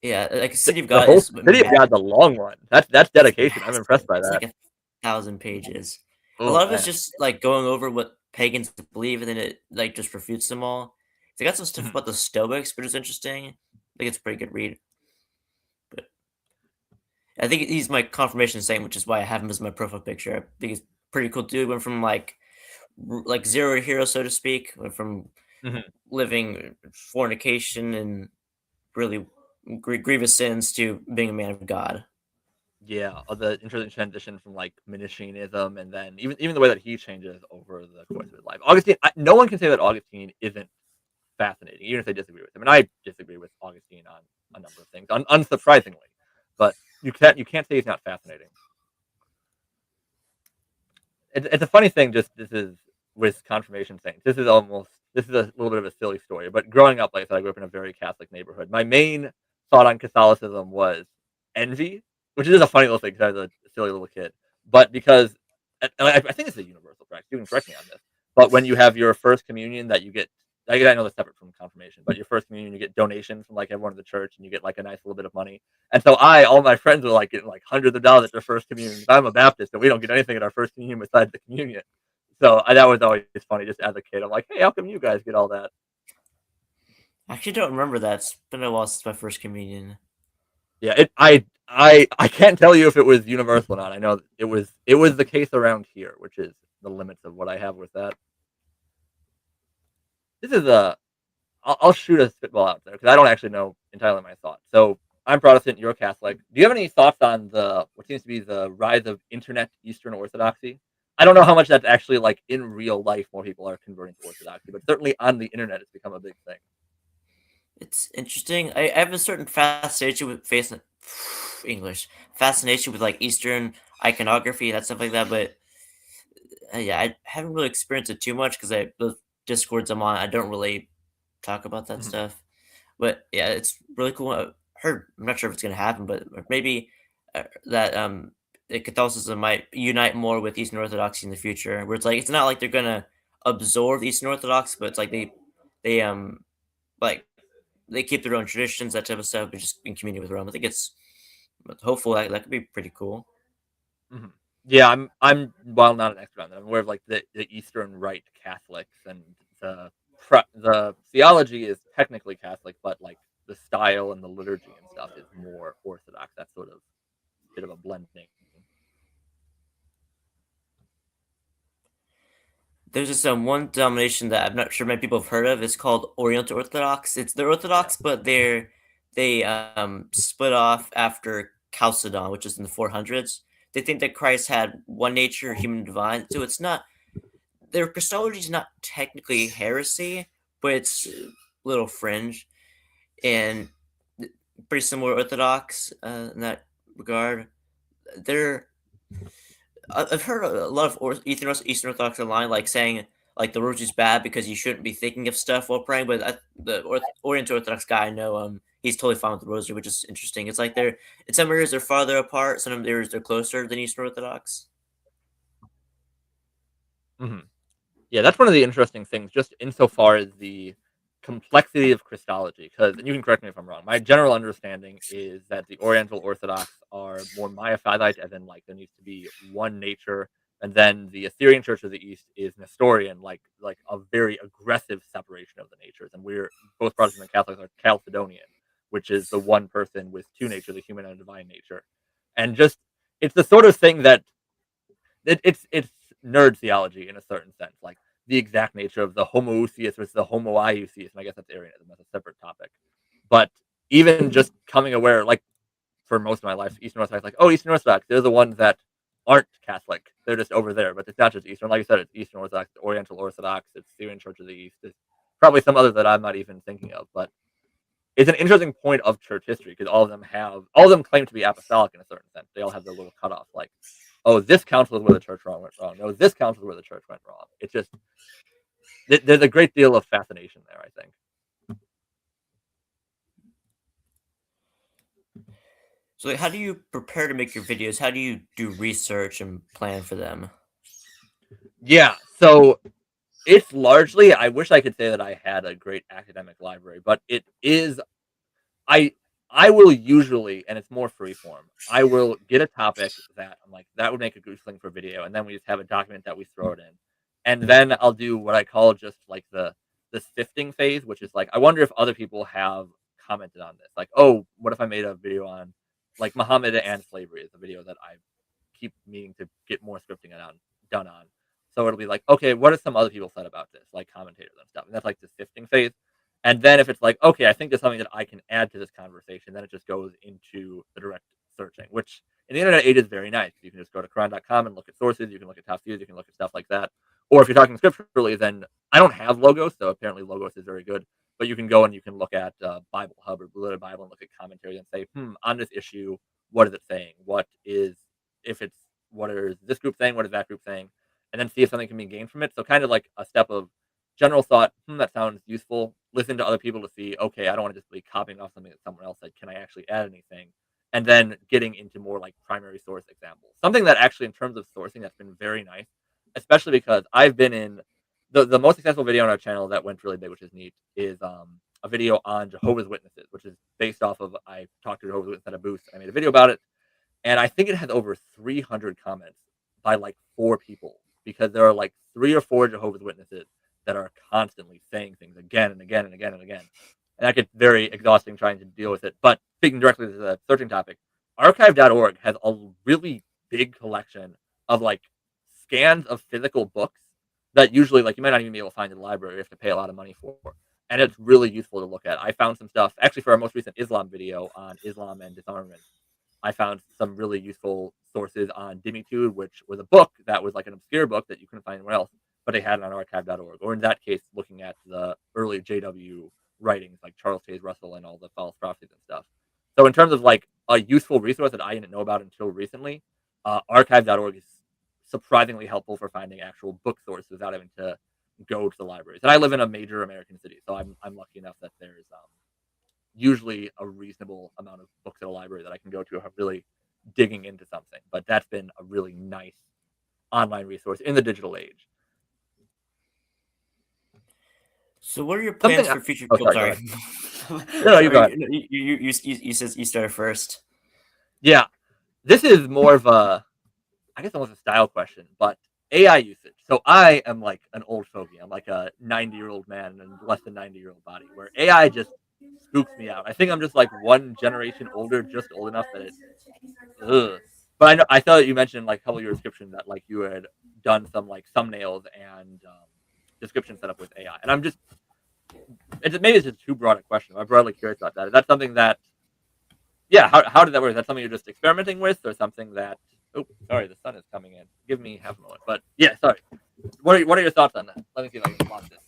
Yeah, like The, City of the God whole is City of God's a long one. That's it's dedication. I'm impressed massive. by It's like that. 1,000 pages. A Oh lot of it's man. just like going over what pagans believe, and then it like just refutes them all. They got some stuff Mhm. about the Stoics, but it's interesting. I think it's a pretty good read. But I think he's my confirmation saint, which is why I have him as my profile picture. I think he's pretty cool dude. Went from like zero to hero, so to speak. Went from Mhm. living fornication and really grievous sins to being a man of God. Yeah, the interesting transition from like Manichaeism, and then even the way that he changes over the course of his life. Augustine, no one can say that Augustine isn't fascinating, even if they disagree with him. And I disagree with Augustine on a number of things, unsurprisingly. But you can't say he's not fascinating. It's a funny thing. Just this is with confirmation saints. This is a little bit of a silly story. But growing up, like I said, I grew up in a very Catholic neighborhood. My main thought on Catholicism was envy, which is a funny little thing because I was a silly little kid. But because and I think it's a universal practice. You can correct me on this. But when you have your first communion, that you get. I know that's separate from confirmation, but your first communion, you get donations from like everyone in the church, and you get like a nice little bit of money. And so all my friends were like getting like hundreds of dollars at their first communion. I'm a Baptist, and we don't get anything at our first communion besides the communion. So that was always funny, just as a kid. I'm like, hey, how come you guys get all that? I actually don't remember that. It's been a while since my first communion. Yeah, I can't tell you if it was universal or not. I know it was the case around here, which is the limits of what I have with that. This is a I'll shoot a spitball out there because I don't actually know entirely my thoughts. So I'm Protestant, you're Catholic. Do you have any thoughts on the what seems to be the rise of internet Eastern Orthodoxy? I don't know how much that's actually like in real life. More people are converting to Orthodoxy, but certainly on the internet, it's become a big thing. It's interesting. I have a certain fascination with face English fascination with like Eastern iconography, that stuff like that. But yeah, I haven't really experienced it too much because I those discords I'm on, I don't really talk about that Mhm. stuff. But yeah, it's really cool. I heard I'm not sure if it's gonna happen, but maybe that Catholicism might unite more with Eastern Orthodoxy in the future. Where it's like it's not like they're gonna absorb Eastern Orthodox, but it's like they like they keep their own traditions, that type of stuff, but just in community with Rome. I think it's hopeful that could be pretty cool. Mhm. Yeah, I'm while not an expert on that, I'm aware of like the Eastern Rite Catholics, and the theology is technically Catholic, but like the style and the liturgy and stuff is more Orthodox. That's sort of bit of a blending. There's just one denomination that I'm not sure many people have heard of. It's called Oriental Orthodox. They're Yeah. Orthodox, but they split off after Chalcedon, which is in the 400s. They think that Christ had one nature, human and divine. So it's not their Christology is not technically heresy, but it's a little fringe and pretty similar to Orthodox in that regard. They're I've heard a lot of Eastern Orthodox online like saying like the rosary's bad because you shouldn't be thinking of stuff while praying. But Oriental Orthodox guy I know, he's totally fine with the rosary, which is interesting. It's like they're in some areas they're farther apart, some areas they're closer than Eastern Orthodox. Mhm. Yeah, that's one of the interesting things, just insofar as the complexity of Christology. Because, and you can correct me if I'm wrong. My general understanding is that the Oriental Orthodox are more Miaphysite, as in like there needs to be one nature, and then the Assyrian Church of the East is Nestorian, like a very aggressive separation of the natures. And we're both Protestant and Catholics are Chalcedonian, which is the one person with two natures, the human and divine nature, and just it's the sort of thing that it's nerd theology in a certain sense, like the exact nature of the homoousius versus the homoiousius, and I guess that's Arianism. That's a separate topic. But even just coming aware, like for most of my life, Eastern Orthodox, like Eastern Orthodox, they're the ones that aren't Catholic. They're just over there, but it's not just Eastern. Like I said, it's Eastern Orthodox, Oriental Orthodox, it's Syrian Church of the East. There's probably some other that I'm not even thinking of, but it's an interesting point of church history because all of them claim to be apostolic in a certain sense. They all have their little cutoff, like, oh, this council is where the church went wrong. No, this council is where the church went wrong. It's just there's a great deal of fascination there, I think. So, like, how do you prepare to make your videos? How do you do research and plan for them? Yeah, so it's largely. I wish I could say that I had a great academic library, but it is. I I will usually, and it's more freeform. I will get a topic that I'm like that would make a good thing for video, and then we just have a document that we throw it in, and then I'll do what I call just like the sifting phase, which is like I wonder if other people have commented on this. Like, oh, what if I made a video on like Muhammad and slavery is a video that I keep meaning to get more scripting on done on. So it'll be like, okay, what have some other people said about this, like commentators and stuff, and that's like the sifting phase. And then if it's like, okay, I think there's something that I can add to this conversation, then it just goes into the direct searching, which in the internet age is very nice. You can just go to Quran.com and look at sources. You can look at top views. You can look at stuff like that. Or if you're talking scripturally, then I don't have Logos, so apparently Logos is very good. But you can go and you can look at Bible Hub or Blue Letter Bible and look at commentary and say, on this issue, what is it saying? What is if it's what is this group saying? What is that group saying? And then see if something can be gained from it. So kind of like a step of general thought, that sounds useful. Listen to other people to see, okay, I don't want to just be copying off something that someone else said. Can I actually add anything? And then getting into more like primary source examples. Something that actually, in terms of sourcing, that's been very nice, especially because I've been in the most successful video on our channel that went really big, which is neat, is a video on Jehovah's Witnesses, which is based off of I talked to Jehovah's Witnesses at a booth. I made a video about it, and I think it has over 300 comments by like 4 people because there are like 3 or 4 Jehovah's Witnesses that are constantly saying things again and again and again and again. And that gets very exhausting trying to deal with it. But speaking directly to the searching topic, archive.org has a really big collection of like scans of physical books that usually like you might not even be able to find in the library. You have to pay a lot of money for. And it's really useful to look at. I found some stuff actually for our most recent Islam video on Islam and disarmament. I found some really useful sources on Dimitude, which was a book that was like an obscure book that you couldn't find anywhere else, but they had it on archive.org. Or in that case, looking at the early JW writings like Charles Taze Russell and all the false prophecies and stuff. So in terms of like a useful resource that I didn't know about until recently, archive.org is surprisingly helpful for finding actual book sources without having to go to the libraries. And I live in a major American city, so I'm lucky enough that there's usually a reasonable amount of books at a library that I can go to if I'm really digging into something. But that's been a really nice online resource in the digital age. So, what are your Something. plans for future? Oh, Oh, sorry. Go sorry. ahead. No, you go ahead. You said you started first. Yeah, this is more of a, I guess, almost a style question, but AI usage. So I am like an old fogey. I'm like a 90-year-old man and less than 90-year-old body, where AI just spooks me out. I think I'm just like one generation older, just old enough that it. Ugh. But I know I saw that you mentioned like a couple of your description that like you had done some like thumbnails and description setup with AI, and I'm just maybe it's just too broad a question. I'm broadly curious about that. Is that something that yeah? How did that work? Is that something you're just experimenting with, or something that? Oh, sorry, the sun is coming in. Give me half a moment. But yeah, sorry. What are your thoughts on that? Let me see if I can pause this.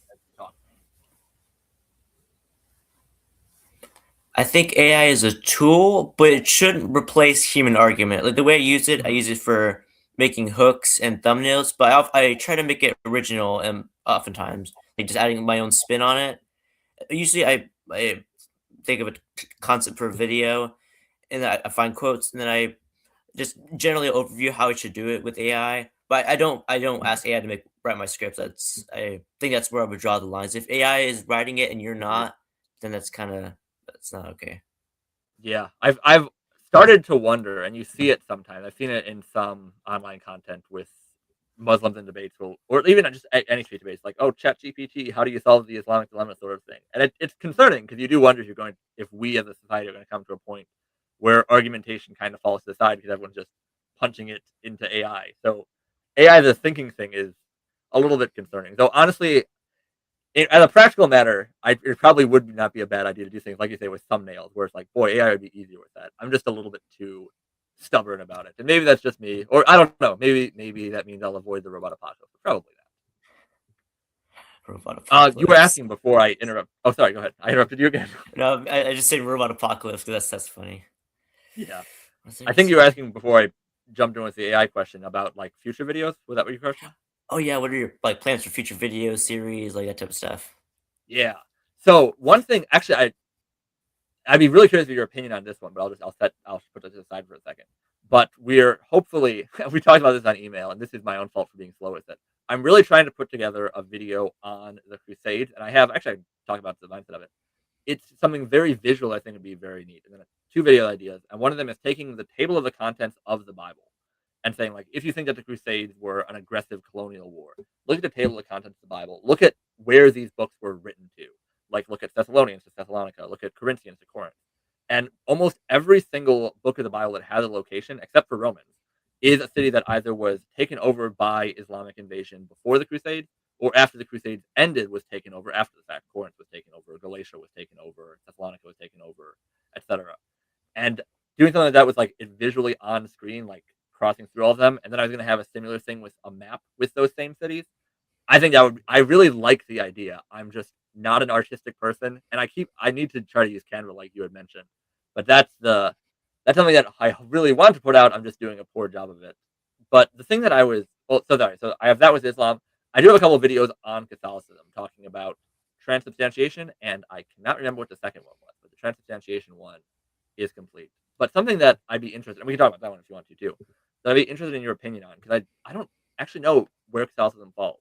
I think AI is a tool, but it shouldn't replace human argument. Like the way I use it for making hooks and thumbnails, but I try to make it original and oftentimes like just adding my own spin on it. Usually, I think of a concept per video, and I find quotes, and then I just generally overview how I should do it with AI. But I don't ask AI to write my scripts. I think that's where I would draw the lines. If AI is writing it and you're Mhm. not, then that's not okay. Yeah, I've started to wonder, and you see it sometimes. I've seen it in some online content with Muslims in debates, or even just any street debates, like, "Oh, ChatGPT, how do you solve the Islamic dilemma?" sort of thing, and it's concerning because you do wonder if we as a society are going to come to a point where argumentation kind of falls to the side because everyone's just punching it into AI. So AI, the thinking thing, is a little bit concerning. Though honestly, as a practical matter, it probably would not be a bad idea to do things like you say with thumbnails, where it's like, boy, AI would be easier with that. I'm just a little bit too stubborn about it, and maybe that's just me, or I don't know. Maybe that means I'll avoid the robot apocalypse. Probably not. Robot You were apocalypse. asking before I interrupt. Oh, sorry. Go ahead. I interrupted you again. No, I just say robot apocalypse because that's funny. Yeah, What was I I gonna think you were say? asking before I jumped in with the AI question about like future videos. Was that what your question? Oh yeah, what are your like plans for future videos, series, like that type of stuff? Yeah. So one thing, actually, I'd be really curious of your opinion on this one, but I'll put this aside for a second. But we're hopefully we talked about this on email, and this is my own fault for being slow with it. I'm really trying to put together a video on the Crusades, and I have actually I talked about the mindset of it. It's something very visual. I think would be very neat. And then two video ideas, and one of them is taking the table of the contents of the Bible and saying like, if you think that the Crusades were an aggressive colonial war, look at the table of the contents of the Bible. Look at where these books were written to. Like, look at Thessalonians to Thessalonica. Look at Corinthians to Corinth. And almost every single book of the Bible that has a location, except for Romans, is a city that either was taken over by Islamic invasion before the Crusades or after the Crusades ended was taken over after the fact. Corinth was taken over, Galatia was taken over, Thessalonica was taken over, etc. And doing something like that was like it visually on screen, like crossing through all of them. And then I was going to have a similar thing with a map with those same cities. I think that would. I really like the idea. I'm just not an artistic person, and I need to try to use Canva like you had mentioned. But that's something that I really want to put out. I'm just doing a poor job of it. But the thing that I was well, so sorry. So I have that with Islam. I do have a couple of videos on Catholicism talking about transubstantiation, and I cannot remember what the second one was, but the transubstantiation one is complete. But something that I'd be interested, and we can talk about that one if you want to too. That I'd be interested in your opinion on because I don't actually know where Catholicism falls.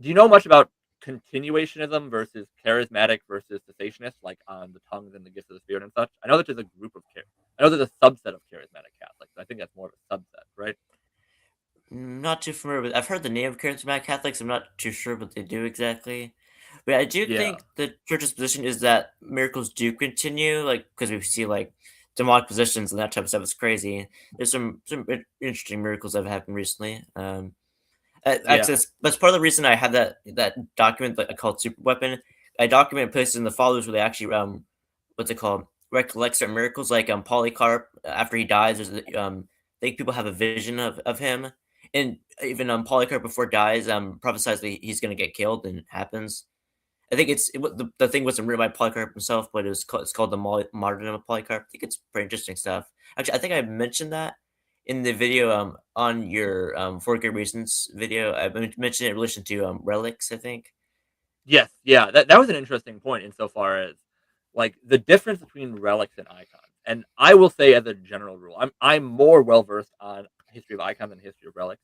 Do you know much about continuationism versus charismatic versus cessationist, like on the tongues and the gifts of the spirit and such? I know that there's a group of I know there's a subset of charismatic Catholics. I think that's more of a subset, right? Not too familiar with. I've heard the name of charismatic Catholics. I'm not too sure what they do exactly. But I do Yeah, think the church's position is that miracles do continue, like because we see like demonic possessions and that type of stuff. It's crazy. There's some interesting miracles that have happened recently. yeah, Actually, that's part of the reason I had that document that I called Super Weapon. I documented places in the Fathers where they actually what's it called, recollect certain miracles, like Polycarp after he dies. I think people have a vision of him, and even Polycarp before dies prophesies that he's gonna get killed, and it happens. I think the thing wasn't written by Polycarp himself, but it's called the Martyrdom of Polycarp. I think it's pretty interesting stuff. Actually, I think I mentioned that in the video on your for good reasons video. I mentioned it in relation to relics. I think. yes, yeah. That was an interesting point insofar as like the difference between relics and icons. And I will say, as a general rule, I'm more well versed on history of icons than history of relics.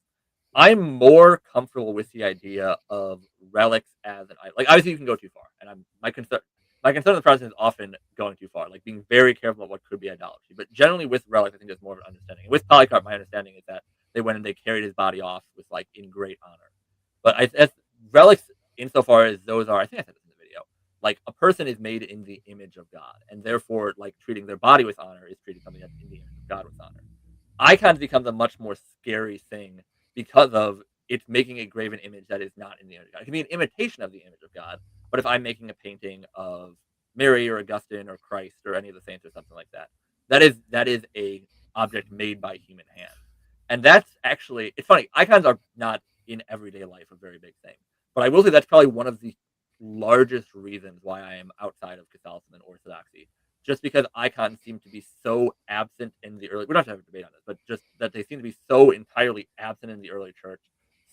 I'm more comfortable with the idea of relics as like obviously you can go too far, and I'm my concern with the process is often going too far, like being very careful about what could be idolatry. But generally with relics, I think there's more of an understanding. With Polycarp, my understanding is that they went and they carried his body off with like in great honor. But as relics, insofar as those are, I think I said this in the video, like a person is made in the image of God, and therefore like treating their body with honor is treating something that's in the image of God with honor. Icons becomes a much more scary thing because of it's making a graven image that is not in the image of God. It can be an imitation of the image of God, but if I'm making a painting of Mary or Augustine or Christ or any of the saints or something like that, that is a object made by human hands. And that's actually it's funny. Icons are not in everyday life a very big thing. But I will say that's probably one of the largest reasons why I am outside of Catholicism and Orthodoxy. just because icons seem to be so absent in the early. We don't have to have a debate on this, but just that they seem to be so entirely absent in the early church,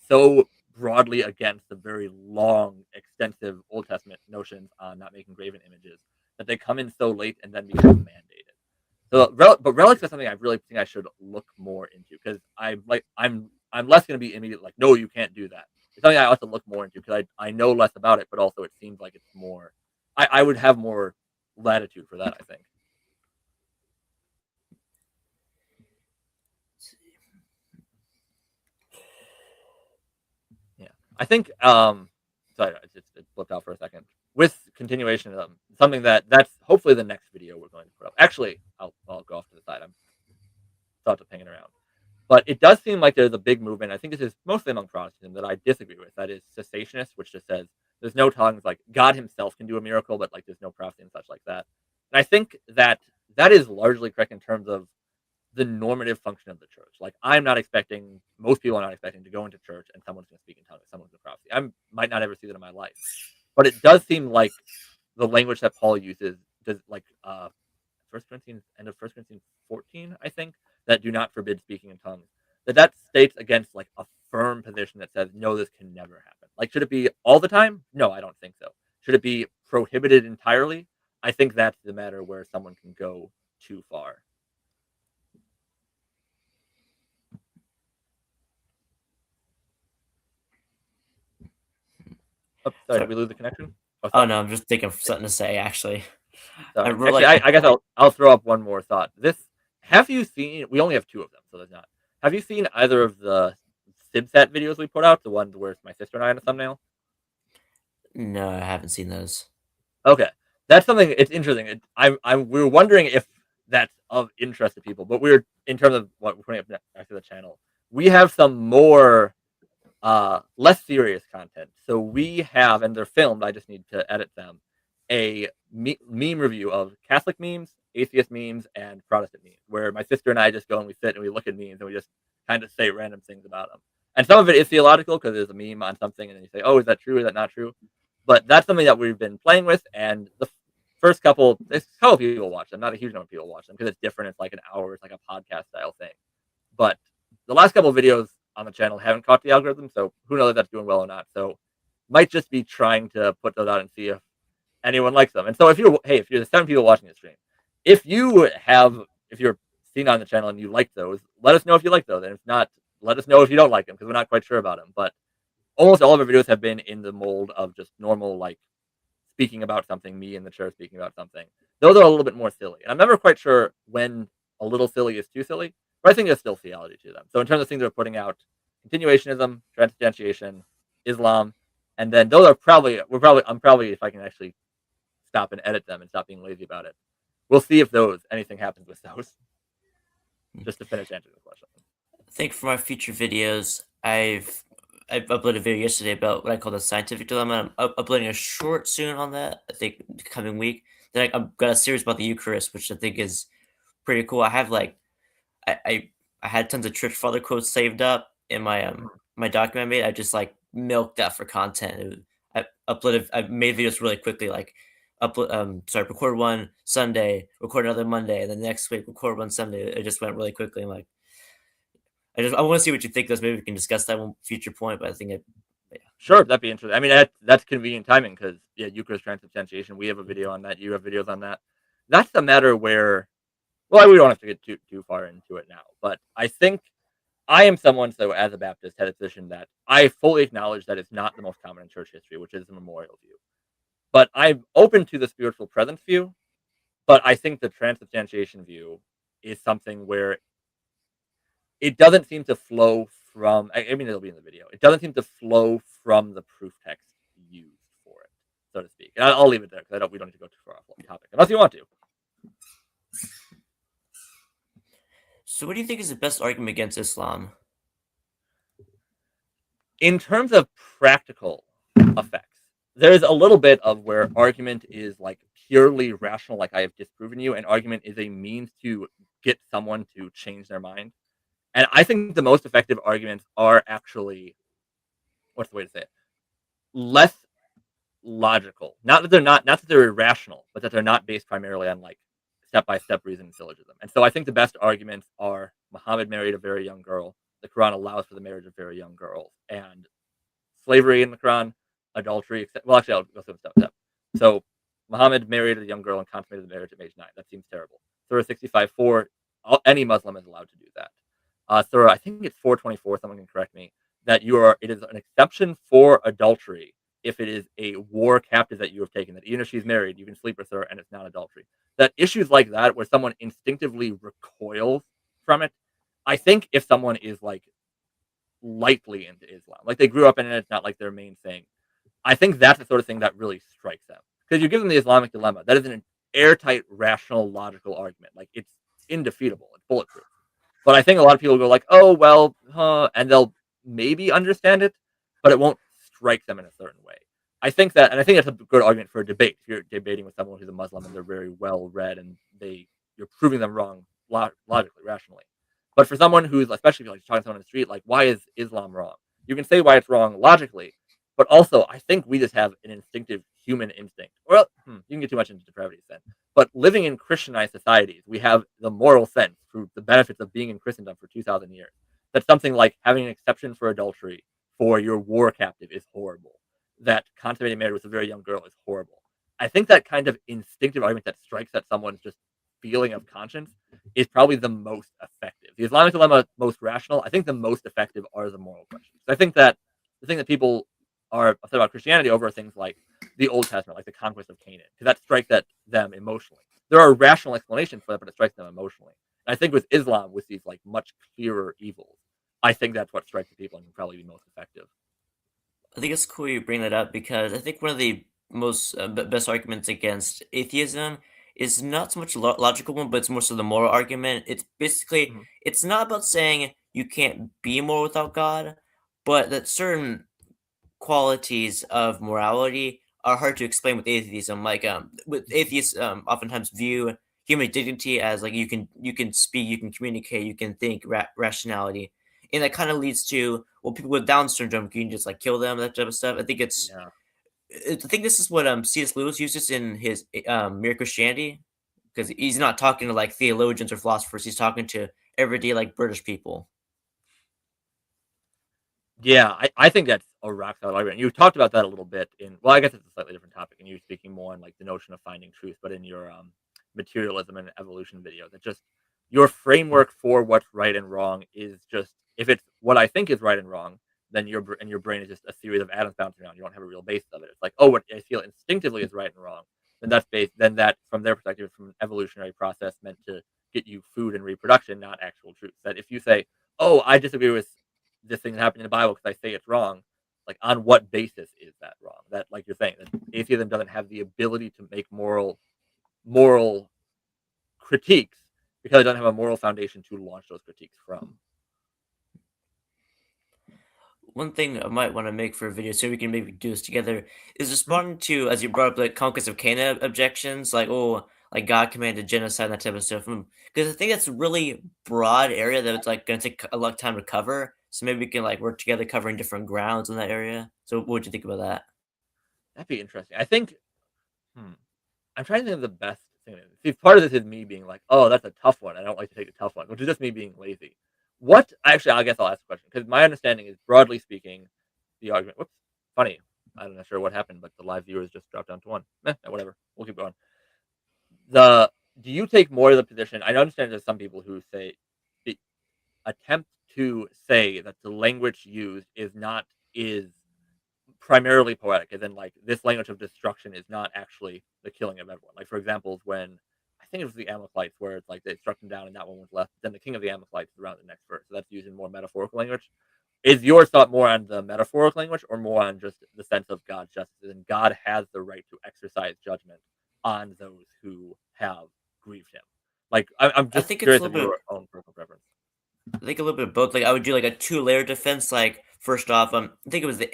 so broadly against the very long, extensive Old Testament notions on not making graven images, that they come in so late and then become mandated. So, but relics is something I really think I should look more into, because I'm less going to be immediately like, no, you can't do that. It's something I ought to look more into, because I know less about it, but also it seems like it's more. I would have more latitude for that, I think. Yeah, I think. Sorry, it flipped out for a second. With continuation of them, something that's hopefully the next video we're going to put up. Actually, I'll go off to the side. I'm thought to pinging around. But it does seem like there's a big movement. I think this is mostly among Protestants that I disagree with. That is cessationist, which just says there's no tongues. Like God Himself can do a miracle, but like there's no prophecy and such like that. And I think that is largely correct in terms of the normative function of the church. Like I'm not expecting, most people are not expecting to go into church and someone's going to speak in tongues, someone's going to prophecy. I might not ever see that in my life, but it does seem like the language that Paul uses does like First Corinthians, end of First Corinthians 14, I think, that do not forbid speaking in tongues. That states against like a firm position that says no, this can never happen. Like, should it be all the time? No, I don't think so. Should it be prohibited entirely? I think that's the matter where someone can go too far. Oh, sorry, did we lose the connection? Oh no, I'm just thinking of something to say. Actually, I Sorry. really Actually, like. I guess I'll throw up one more thought. Have you seen? We only have two of them, so there's not. Have you seen either of the Sibsat videos we put out? The ones where it's my sister and I in a thumbnail. No, I haven't seen those. Okay, that's something. It's interesting. We were wondering if that's of interest to people, but we're in terms of what we're putting up next to the channel. We have some more less serious content. So we have, and they're filmed. I just need to edit them. A meme review of Catholic memes, atheist memes, and Protestant memes, where my sister and I just go and we sit and we look at memes and we just kind of say random things about them. And some of it is theological because there's a meme on something and then you say, "Oh, is that true? Is that not true?" But that's something that we've been playing with. And the first couple, there's a couple people watch them, not a huge number of people watch them because it's different. It's like an hour. It's like a podcast style thing. But the last couple of videos on the channel haven't caught the algorithm, so who knows if that's doing well or not. So might just be trying to put those out and see if anyone likes them. And so if you're the 7 people watching the stream, if you're seen on the channel and you like those, let us know if you like those. And if not, let us know if you don't like them because we're not quite sure about them. But almost all of our videos have been in the mold of just normal, like speaking about something, me in the chair speaking about something. Those are a little bit more silly. And I'm never quite sure when a little silly is too silly, but I think there's still theology to them. So in terms of things we're putting out, continuationism, transubstantiation, Islam, and then those are I'm probably, if I can actually stop and edit them and stop being lazy about it, we'll see if anything happens with those. Just to finish answering the question. I think for my future videos, I uploaded a video yesterday about what I call the scientific dilemma. I'm uploading a short soon on that. I think the coming week. Then I've got a series about the Eucharist, which I think is pretty cool. I have like I had tons of church father quotes saved up in my document I made. I just like milked that for content. I made videos really quickly, like record one Sunday, record another Monday, and then next week record one Sunday. It just went really quickly. I'm like, I want to see what you think of this. Maybe we can discuss that one future point. But I think yeah. Sure, that'd be interesting. I mean, that's convenient timing because Eucharist transubstantiation. We have a video on that. You have videos on that. That's the matter where, well, we don't have to get too far into it now. But I think I am someone, so as a Baptist, had a position that I fully acknowledge that it's not the most common in church history, which is the memorial view. But I'm open to the spiritual presence view. But I think the transubstantiation view is something where it doesn't seem to flow from. I mean, it'll be in the video. It doesn't seem to flow from the proof text used for it, so to speak. And I'll leave it there because we don't need to go too far off the topic unless you want to. So, what do you think is the best argument against Islam? In terms of practical effects, there's a little bit of where argument is like purely rational, like I have disproven you, and argument is a means to get someone to change their mind. And I think the most effective arguments are actually, what's the way to say it? Less logical. Not that they're irrational, but that they're not based primarily on like step-by-step reason and syllogism. And so I think the best arguments are Muhammad married a very young girl. The Quran allows for the marriage of very young girls, and slavery in the Quran, adultery. Well, actually, I'll go step by step. So Muhammad married a young girl and consummated the marriage at age 9. That seems terrible. Surah 65:4, any Muslim is allowed to do that. Surah, I think it's 424. Someone can correct me. That you are. It is an exception for adultery if it is a war captive that you have taken. That even if she's married, you can sleep with her and it's not adultery. That issues like that, where someone instinctively recoils from it. I think if someone is like lightly into Islam, like they grew up in it, it's not like their main thing. I think that's the sort of thing that really strikes them because you give them the Islamic dilemma. That is an airtight, rational, logical argument. Like it's indefeatable. It's bulletproof. But I think a lot of people go like, "Oh well," and they'll maybe understand it, but it won't strike them in a certain way. I think that, and I think that's a good argument for a debate. If you're debating with someone who's a Muslim and they're very well read, and you're proving them wrong logically, rationally. But for someone who's, especially if you're like talking to someone on the street, like, why is Islam wrong? You can say why it's wrong logically, but also I think we just have an instinctive human instinct. Well, you can get too much into depravity then. But living in Christianized societies, we have the moral sense through the benefits of being in Christendom for 2,000 years. That something like having an exception for adultery for your war captive is horrible. That consummating marriage with a very young girl is horrible. I think that kind of instinctive argument that strikes at someone's just feeling of conscience is probably the most effective. The Islamic dilemma most rational. I think the most effective are the moral questions. I think that the thing that people are upset about Christianity over are things like the Old Testament, like the conquest of Canaan, because that strikes at them emotionally. There are rational explanations for that, but it strikes them emotionally. And I think with Islam, with these like much clearer evils, I think that's what strikes the people and can probably be most effective. I think it's cool you bring that up because I think one of the most best arguments against atheism is not so much a logical one, but it's more so the moral argument. It's basically Mhm. it's not about saying you can't be moral without God, but that certain qualities of morality are hard to explain with atheism. Like with atheists oftentimes view human dignity as like you can speak, you can communicate, you can think, rationality, and that kind of leads to well, people with Down syndrome, can you just like kill them, that type of stuff. I think Yeah. I think this is what C.S. Lewis uses in his Mere Christianity, because he's not talking to like theologians or philosophers. He's talking to everyday like British people. Yeah, I think that's a rock solid argument. You talked about that a little bit in, well, I guess it's a slightly different topic, and you speaking more on like the notion of finding truth, but in your materialism and evolution video, that just your framework for what's right and wrong is just if it's what I think is right and wrong, then your brain is just a series of atoms bouncing around. You don't have a real basis of it. It's like, oh, what I feel instinctively is right and wrong. Then that's based. Then that, from their perspective, from an evolutionary process meant to get you food and reproduction, not actual truth. That if you say, oh, I disagree with this thing that happened in the Bible because I say it's wrong. Like, on what basis is that wrong? That, like you're saying, that atheism doesn't have the ability to make moral critiques because it doesn't have a moral foundation to launch those critiques from. One thing I might want to make for a video so we can maybe do this together is Mhm. responding to, as you brought up, like conquest of Cana objections, like, oh, like God commanded genocide and that type of stuff. Because I think that's a really broad area that it's like going to take a lot of time to cover. So maybe we can like work together covering different grounds in that area. So what would you think about that? That'd be interesting. I think. Hmm, I'm trying to think of the best thing. See, part of this is me being like, "Oh, that's a tough one. I don't like to take a tough one," which is just me being lazy. What actually? I guess I'll ask a question because my understanding is, broadly speaking, the argument. Whoops, funny. I'm not sure what happened, but the live viewers just dropped down to one. Whatever. We'll keep going. The Do you take more of the position? I understand there's some people who say the attempt to say that the language used is primarily poetic, as in like this language of destruction is not actually the killing of everyone. Like, for example, when I think it was the Amalekites where it's like they struck them down and that one was left. Then the king of the Amalekites is around the next verse. So that's using more metaphorical language. Is yours thought more on the metaphorical language or more on just the sense of God's justice? And God has the right to exercise judgment on those who have grieved him. Like, I'm I just think it's a curious little of bit. your own personal preference. I think a little bit of both. Like I would do like a two-layer defense. Like first off, I think it was the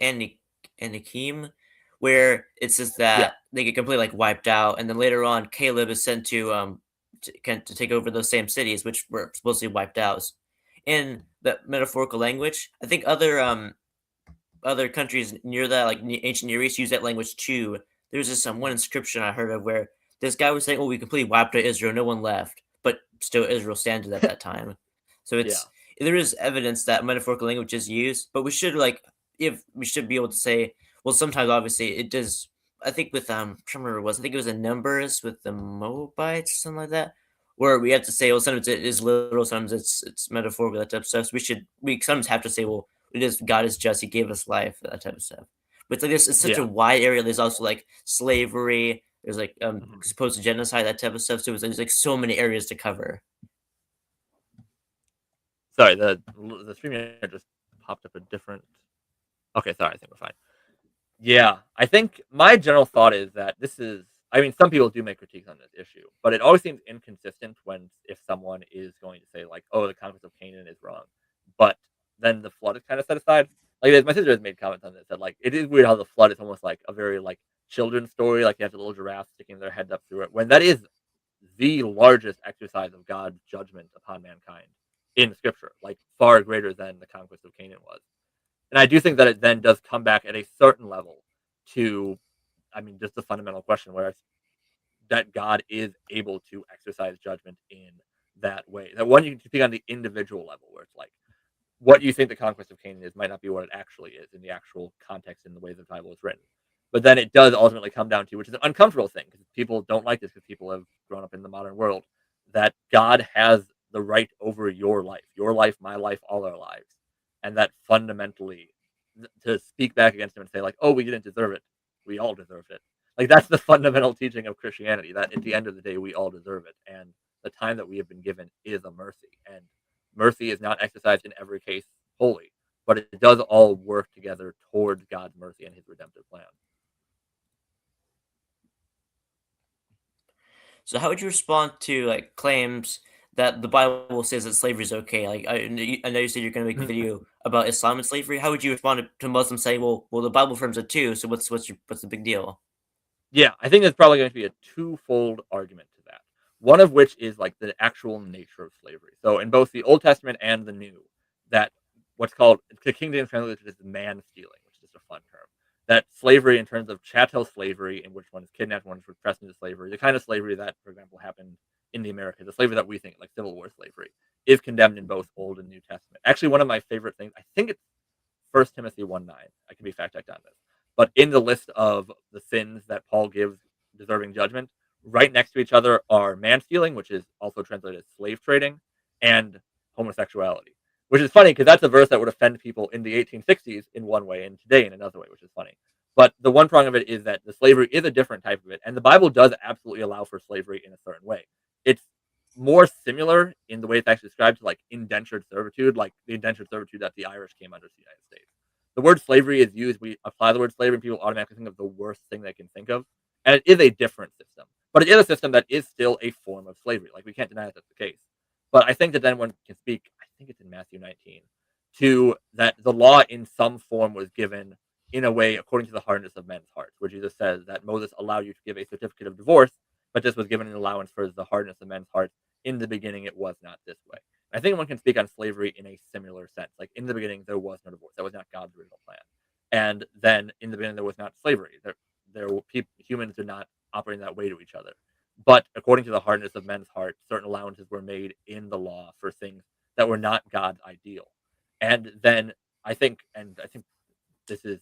Anakim, where it says Yeah. that they get completely like wiped out, and then later on, Caleb is sent to take over those same cities, which were supposedly wiped out. In the metaphorical language, I think other countries near that, like ancient Near East, use that language too. There's this one inscription I heard of where this guy was saying, "Oh, we completely wiped out Israel, no one left," but still Israel stands at that time. So Yeah. there is evidence that metaphorical language is used, but we should like if we should be able to say, well, sometimes obviously it does. I think with I can't remember what it was. I think it was in Numbers with the Moabites, something like that, where we have to say, well, sometimes it is literal, sometimes it's metaphorical, that type of stuff. So we sometimes have to say, well, it is God is just, He gave us life, that type of stuff. But it's like this, it's such a Yeah. wide area. There's also like slavery. There's like Mhm. supposed to genocide, that type of stuff. So there's like so many areas to cover. Sorry, the stream here just popped up a different. Okay, sorry, I think we're fine. Yeah, I think my general thought is that this is. I mean, some people do make critiques on this issue, but it always seems inconsistent when if someone is going to say like, "Oh, the conquest of Canaan is wrong," but then the flood is kind of set aside. Like my sister has made comments on this that like it is weird how the flood is almost like a very like children's story. Like you have the little giraffes sticking their heads up through it when that is the largest exercise of God's judgment upon mankind in Scripture, like far greater than the conquest of Canaan was. And I do think that it then does come back at a certain level to, I mean, just the fundamental question where it's that God is able to exercise judgment in that way. That one you can speak on the individual level where it's like, what you think the conquest of Canaan is might not be what it actually is in the actual context in the way the Bible is written. But then it does ultimately come down to, which is an uncomfortable thing because people don't like this because people have grown up in the modern world, that God has the right over your life, my life, all our lives. And that fundamentally, to speak back against him and say, like, oh, we didn't deserve it, we all deserved it. Like, that's the fundamental teaching of Christianity that at the end of the day, we all deserve it. And the time that we have been given is a mercy. And mercy is not exercised in every case wholly, but it does all work together towards God's mercy and his redemptive plan. So how would you respond to like claims that the Bible says that slavery is okay? Like I know you said you're going to make a Mhm. video about Islam and slavery. How would you respond to Muslims saying, well, the Bible affirms it too. So what's the big deal? Yeah, I think there's probably going to be a twofold argument to that. One of which is like the actual nature of slavery. So in both the Old Testament and the New, that what's called the King James translated as man stealing, which is just a fun term. That slavery in terms of chattel slavery, in which one is kidnapped, one is repressed into slavery, the kind of slavery that, for example, happened in the Americas, the slavery that we think like Civil War slavery, is condemned in both Old and New Testament. Actually, one of my favorite things, I think it's First Timothy 1:9. I can be fact checked on this. But in the list of the sins that Paul gives deserving judgment, right next to each other are man stealing, which is also translated as slave trading, and homosexuality. Which is funny because that's a verse that would offend people in the 1860s in one way and today in another way, which is funny. But the one prong of it is that the slavery is a different type of it, and the Bible does absolutely allow for slavery in a certain way. It's more similar in the way it's actually described to like indentured servitude, like the indentured servitude that the Irish came under the United States. The word slavery is used. We apply the word slavery, and people automatically think of the worst thing they can think of, and it is a different system, but it is a system that is still a form of slavery. Like we can't deny that that's the case. But I think that then one can speak. I think it's in Matthew 19 to that the law in some form was given in a way according to the hardness of men's hearts, where Jesus says that Moses allowed you to give a certificate of divorce, but this was given an allowance for the hardness of men's hearts. In the beginning, it was not this way. I think one can speak on slavery in a similar sense. Like in the beginning, there was no divorce. That was not God's original plan. And then in the beginning, there was not slavery. There were humans did not operate in that way to each other. But according to the hardness of men's hearts, certain allowances were made in the law for things that were not God's ideal. And then I think this is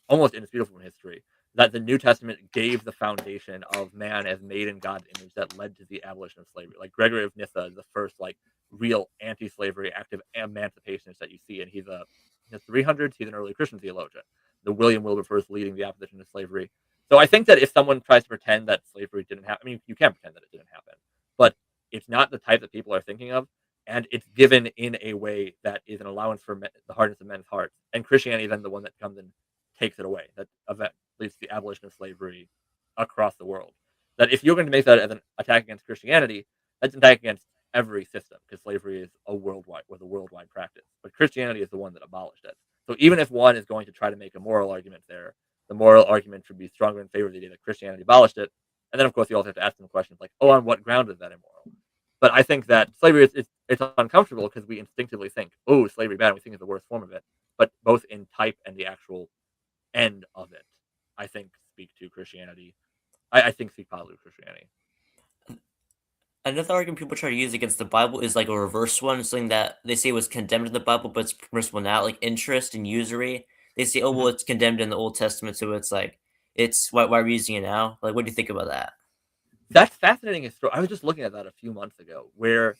almost indisputable from history, that the New Testament gave the foundation of man as made in God's image that led to the abolition of slavery. Like Gregory of Nyssa is the first like real anti-slavery active emancipationist that you see, and he's in the 300s. He's an early Christian theologian. The William Wilberforce leading the opposition to slavery. So I think that if someone tries to pretend that slavery didn't happen, I mean, you can pretend that it didn't happen, but it's not the type that people are thinking of, and it's given in a way that is an allowance for the hardness of men's hearts. And Christianity is then the one that comes and takes it away. That event leads to the abolition of slavery across the world. That if you're going to make that as an attack against Christianity, that's an attack against every system because slavery is a worldwide practice. But Christianity is the one that abolished it. So even if one is going to try to make a moral argument there, the moral argument should be stronger in favor of the idea that Christianity abolished it. And then, of course, you also have to ask them questions like, "Oh, on what ground is that immoral?" But I think that slavery it's uncomfortable because we instinctively think, "Oh, slavery bad," and we think it's the worst form of it. But both in type and the actual end of it, I think speak to Christianity. I think speak positive to Christianity. Another argument people try to use against the Bible is like a reverse one, something that they say was condemned in the Bible, but it's permissible now, like interest and usury. They say, oh, well, Mhm. it's condemned in the Old Testament, so it's like, it's why are we using it now? Like, what do you think about that? That's fascinating. I was just looking at that a few months ago, where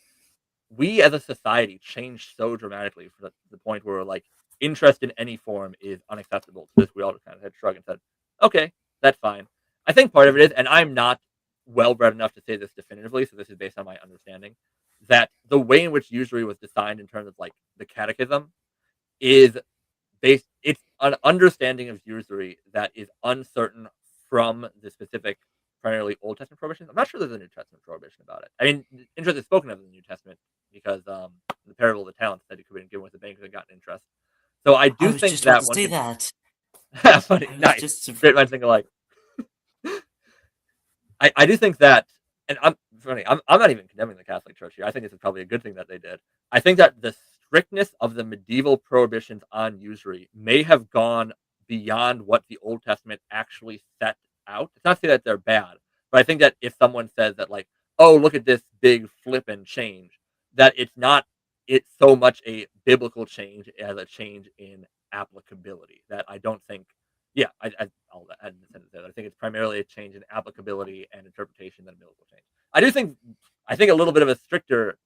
we as a society changed so dramatically for the point where like interest in any form is unacceptable to this. We all just kind of had shrug and said, "Okay, that's fine." I think part of it is, and I'm not well bred enough to say this definitively, so this is based on my understanding, that the way in which usury was designed in terms of like the catechism is it's an understanding of usury that is uncertain from the specific, primarily Old Testament prohibitions. I'm not sure there's a New Testament prohibition about it. I mean, interest is spoken of in the New Testament because the parable of the talents said he could have given with the bank and gotten interest. So I I do was think just about that to one say could that. funny, I was nice, just great minds think alike. I do think that, and I'm not even condemning the Catholic Church here. I think this is probably a good thing that they did. I think that the strictness of the medieval prohibitions on usury may have gone beyond what the Old Testament actually set out. It's not to say that they're bad, but I think that if someone says that like, oh, look at this big flip and change, that it's so much a biblical change as a change in applicability that I don't think yeah, I'll add in the sentence there. I think it's primarily a change in applicability and interpretation than a biblical change. I do think I think a little bit of a stricter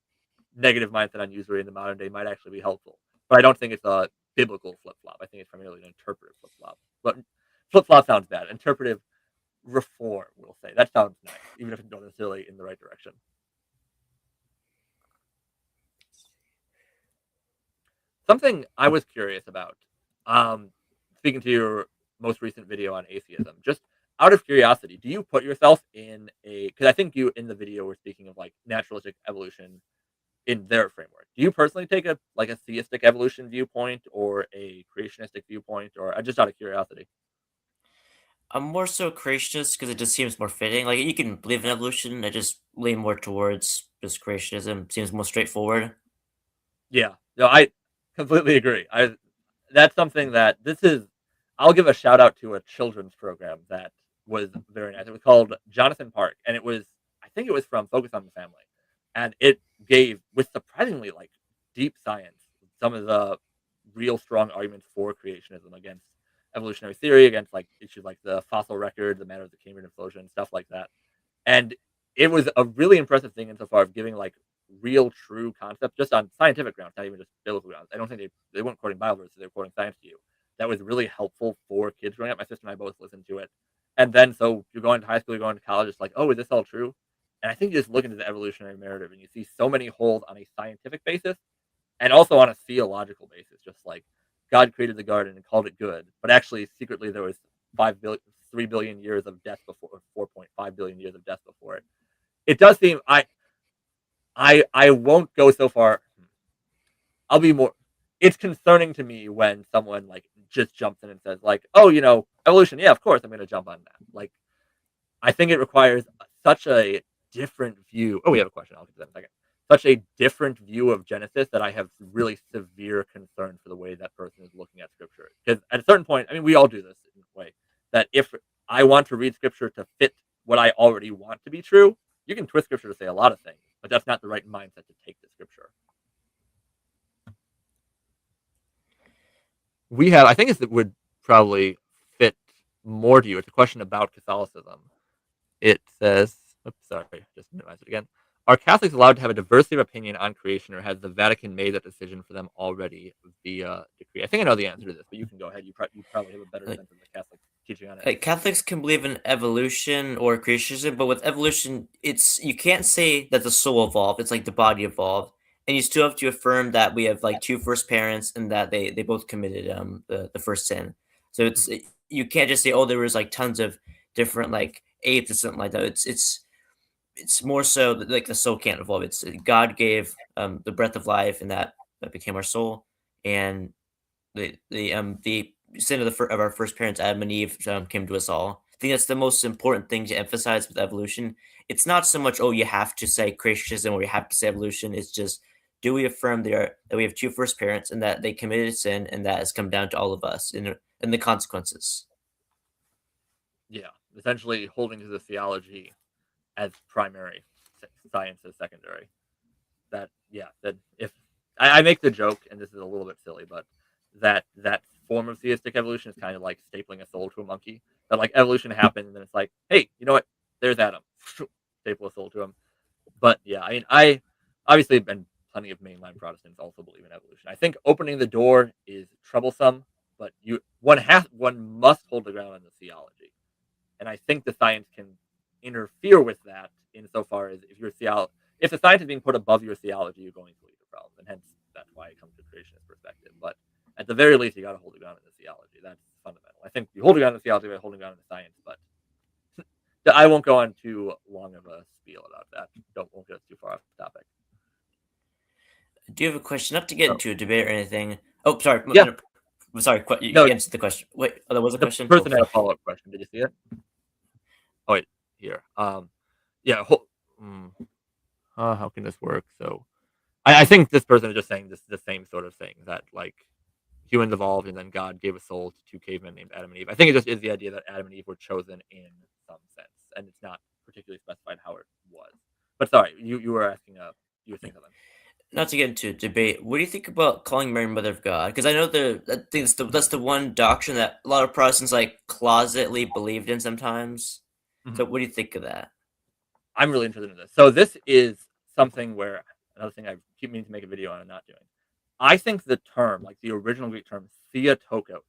negative mindset on usury in the modern day might actually be helpful, but I don't think it's a biblical flip flop. I think it's primarily an interpretive flip flop. But flip flop sounds bad. Interpretive reform, we'll say that sounds nice, even if it's not necessarily in the right direction. Something I was curious about, um, speaking to your most recent video on atheism, just out of curiosity, do you put yourself in a? Because I think you in the video were speaking of like naturalistic evolution in their framework. Do you personally take a like a theistic evolution viewpoint or a creationistic viewpoint, or just out of curiosity? I'm more so creationist because it just seems more fitting. Like, you can believe in evolution, I just lean more towards just creationism. Seems more straightforward. Yeah, no, I completely agree. I That's something that this is. I'll give a shout out to a children's program that was very nice. It was called Jonathan Park, and it was I think it was from Focus on the Family, and it gave with surprisingly like deep science some of the real strong arguments for creationism against evolutionary theory, against like issues like the fossil record, the matter of the Cambrian explosion, stuff like that. And it was a really impressive thing insofar of giving like real true concepts just on scientific grounds, not even just biblical grounds. I don't think they weren't quoting Bible verses, they were quoting science to you. That was really helpful for kids growing up. My sister and I both listened to it. And then so you're going to high school, you're going to college, it's like, oh, is this all true? And I think you just look into the evolutionary narrative and you see so many holes on a scientific basis and also on a theological basis, just like God created the garden and called it good, but actually secretly there was 5 billion, 3 billion years of death before, 4.5 billion years of death before it. It does seem I won't go so far. I'll be more. It's concerning to me when someone like just jumps in and says like, oh, evolution. Yeah, of course I'm going to jump on that. Like I think it requires such a different view. Oh, we have a question. I'll get to that in a second. Such a different view of Genesis that I have really severe concern for the way that person is looking at Scripture. Because at a certain point, I mean, we all do this in a way that if I want to read Scripture to fit what I already want to be true, you can twist Scripture to say a lot of things, but that's not the right mindset to take the Scripture. We have, I think it would probably fit more to you. It's a question about Catholicism. It says, oops, sorry, just minimize it again. Are Catholics allowed to have a diversity of opinion on creation, or has the Vatican made that decision for them already via decree? I think I know the answer to this, but you can go ahead. You probably have a better Like, sense of the Catholic teaching on it. Catholics can believe in evolution or creationism, but with evolution, it's you can't say that the soul evolved. It's like the body evolved, and you still have to affirm that we have like two first parents and that they both committed the first sin. So Mhm. you can't just say, oh, there was like tons of different like apes or something like that. It's more so that like the soul can't evolve. It's God gave the breath of life, and that became our soul, and the sin of of our first parents, Adam and Eve, came to us all. I think that's the most important thing to emphasize with evolution. It's not so much, oh, you have to say creationism or you have to say evolution. It's just, do we affirm that we have two first parents and that they committed sin and that has come down to all of us in the consequences. Yeah, essentially holding to the theology as primary. science is secondary. That if I make the joke, and this is a little bit silly, but that form of theistic evolution is kind of like stapling a soul to a monkey. That like evolution happened, and then it's like, hey, you know what? There's Adam. Staple a soul to him. But yeah, I mean, I obviously been plenty of mainline Protestants also believe in evolution. I think opening the door is troublesome, but one must hold the ground on the theology, and I think the science can interfere with that insofar as if the science is being put above your theology, you're going to lead to problems, and hence that's why it comes to creationist perspective. But at the very least, you got to hold the ground in the theology. That's fundamental. I think you hold the ground in the theology by holding ground in the science, but I won't go on too long of a spiel about that. Won't get us too far off the topic. Do you have a question? Not to get So, into a debate or anything. Oh, sorry. yeah, Sorry. You no, answered the question. Wait, oh, there was a the question. Oh, person had a sorry. follow up question. Did you see it? Oh wait, here. Yeah. How can this work? So, I think this person is just saying the same sort of thing that like humans evolved and then God gave a soul to two cavemen named Adam and Eve. I think it just is the idea that Adam and Eve were chosen in some sense, and it's not particularly specified how it was. But sorry, you were asking you were saying something. Not to get into a debate, what do you think about calling Mary Mother of God? Because I know I think that's the one doctrine that a lot of Protestants like closetly believed in sometimes. So, Mhm. what do you think of that? I'm really interested in this. So this is something where another thing I keep meaning to make a video on and not doing. I think the term, like the original Greek term, Theotokos,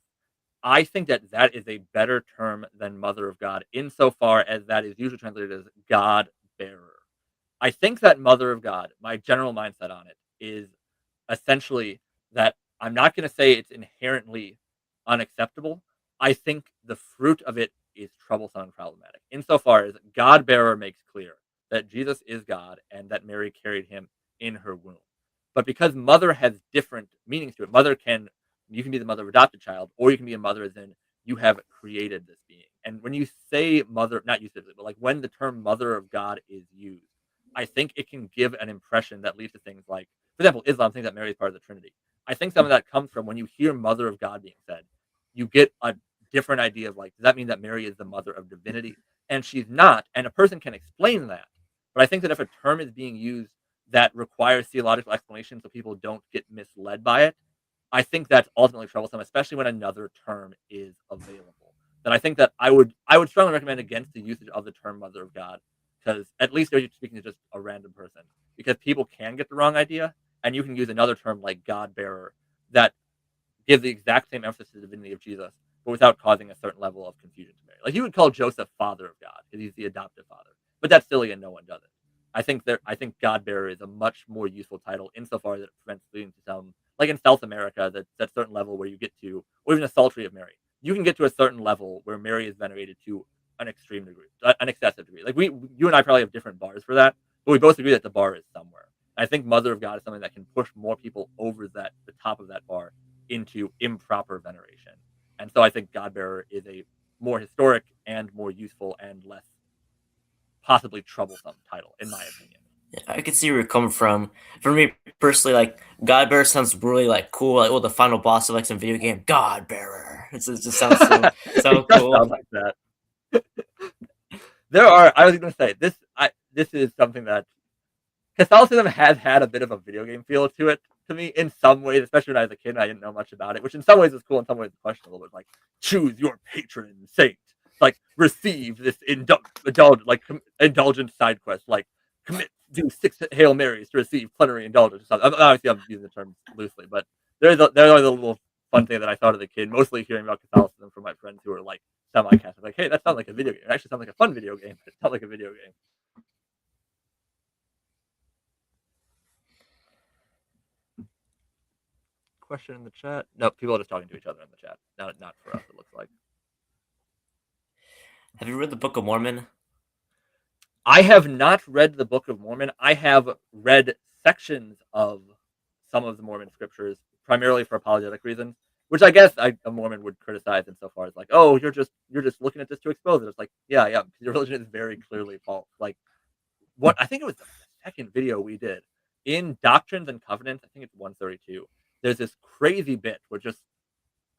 I think that is a better term than Mother of God insofar as that is usually translated as God bearer. I think that Mother of God, my general mindset on it is essentially that I'm not going to say it's inherently unacceptable. I think the fruit of it is troublesome and problematic. Insofar as God bearer makes clear that Jesus is God and that Mary carried him in her womb. But because mother has different meanings to it, you can be the mother of adopted child, or you can be a mother as in you have created this being. And when you say mother, not you specifically, but like when the term mother of God is used, I think it can give an impression that leads to things like, for example, Islam thinks that Mary is part of the Trinity. I think some of that comes from when you hear mother of God being said, you get a different idea of like, does that mean that Mary is the mother of divinity? And she's not. And a person can explain that. But I think that if a term is being used that requires theological explanation so people don't get misled by it, I think that's ultimately troublesome, especially when another term is available. That I think that I would strongly recommend against the usage of the term Mother of God, because at least you're speaking to just a random person. Because people can get the wrong idea, and you can use another term like God bearer that gives the exact same emphasis to the divinity of Jesus, but without causing a certain level of confusion to Mary. Like you would call Joseph Father of God because he's the adoptive father, but that's silly and no one does it. I think God bearer is a much more useful title insofar that it prevents leading to some, like in South America, that certain level where you get to, or even a psaltery of Mary. You can get to a certain level where Mary is venerated to an extreme degree, an excessive degree. Like you and I probably have different bars for that, but we both agree that the bar is somewhere. I think Mother of God is something that can push more people over the top of that bar into improper veneration. And so I think God bearer is a more historic and more useful and less possibly troublesome title, in my opinion. I can see where you're coming from. For me personally, like Godbearer sounds really like cool. Like, oh, the final boss of like some video game, Godbearer. It just sounds so It does cool. sound like that. There are. I was going to say this. This is something that Catholicism has had a bit of a video game feel to it to me in some ways, especially when I was a kid and I didn't know much about it, which in some ways is cool, in some ways is questionable. It's like choose your patron saint, like receive this indulgent side quest, like do 6 Hail Marys to receive plenary indulgence. Or something. Obviously, I'm using the term loosely, but there are the little fun thing that I thought as a kid, mostly hearing about Catholicism from my friends who were like semi-Catholic. Like, hey, that sounds like a video game. It actually sounds like a fun video game, but it's not like a video game. Question in the chat? No, people are just talking to each other in the chat. Not for us, it looks like. Have you read the Book of Mormon? I have not read the Book of Mormon. I have read sections of some of the Mormon scriptures, primarily for apologetic reasons, which I guess a Mormon would criticize insofar as like, oh, you're just looking at this to expose it. It's like, yeah, because your religion is very clearly false. Like what I think it was the second video we did in Doctrines and Covenants. I think it's 132. There's this crazy bit where just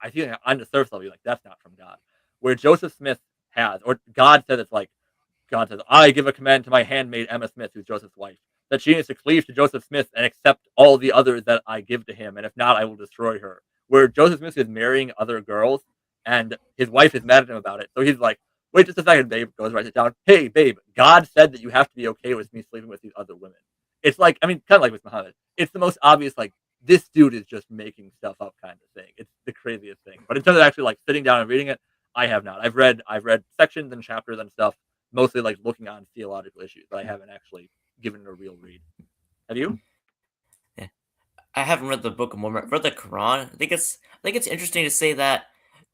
I feel like on the surface level, you're like, that's not from God. Where Joseph Smith has, or God said it's like God says, I give a command to my handmaid Emma Smith, who's Joseph's wife, that she needs to cleave to Joseph Smith and accept all the others that I give to him, and if not, I will destroy her. Where Joseph Smith is marrying other girls, and his wife is mad at him about it. So he's like, wait just a second, babe. Goes, writes it down. Hey, babe, God said that you have to be okay with me sleeping with these other women. It's like, I mean, kind of like with Muhammad. It's the most obvious, like, this dude is just making stuff up kind of thing. It's the craziest thing. But in terms of actually like sitting down and reading it, I have not. I've read sections and chapters and stuff, mostly like looking on theological issues, but I haven't actually given it a real read. Have you? Yeah. I haven't read the Book of Mormon. I've read the Quran. I think it's interesting to say that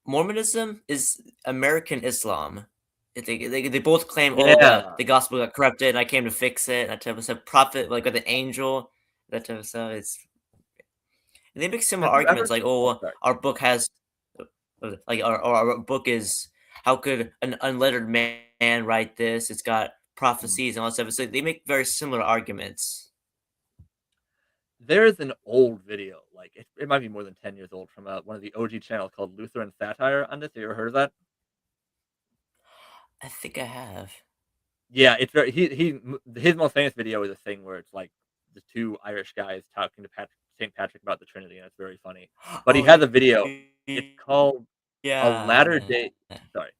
Mormonism is American Islam. They both claim, oh, Yeah. the gospel got corrupted, and I came to fix it. That type of stuff. Prophet, like with an angel, that type of stuff. And they make similar Have you arguments, ever? like, Oh, oh, sorry. our book has, like, our book is, how could an unlettered man write this? It's got Mhm. prophecies and all that stuff. So they make very similar arguments. There's an old video, like it might be more than 10 years old, from one of the OG channels called Lutheran Satire on this. Have you ever heard of that? I think I have. Yeah, it's very his most famous video is a thing where it's like the two Irish guys talking to St. Patrick about the Trinity, and it's very funny. But he Oh, has a video. It's called a Latter yeah. Day. Sorry.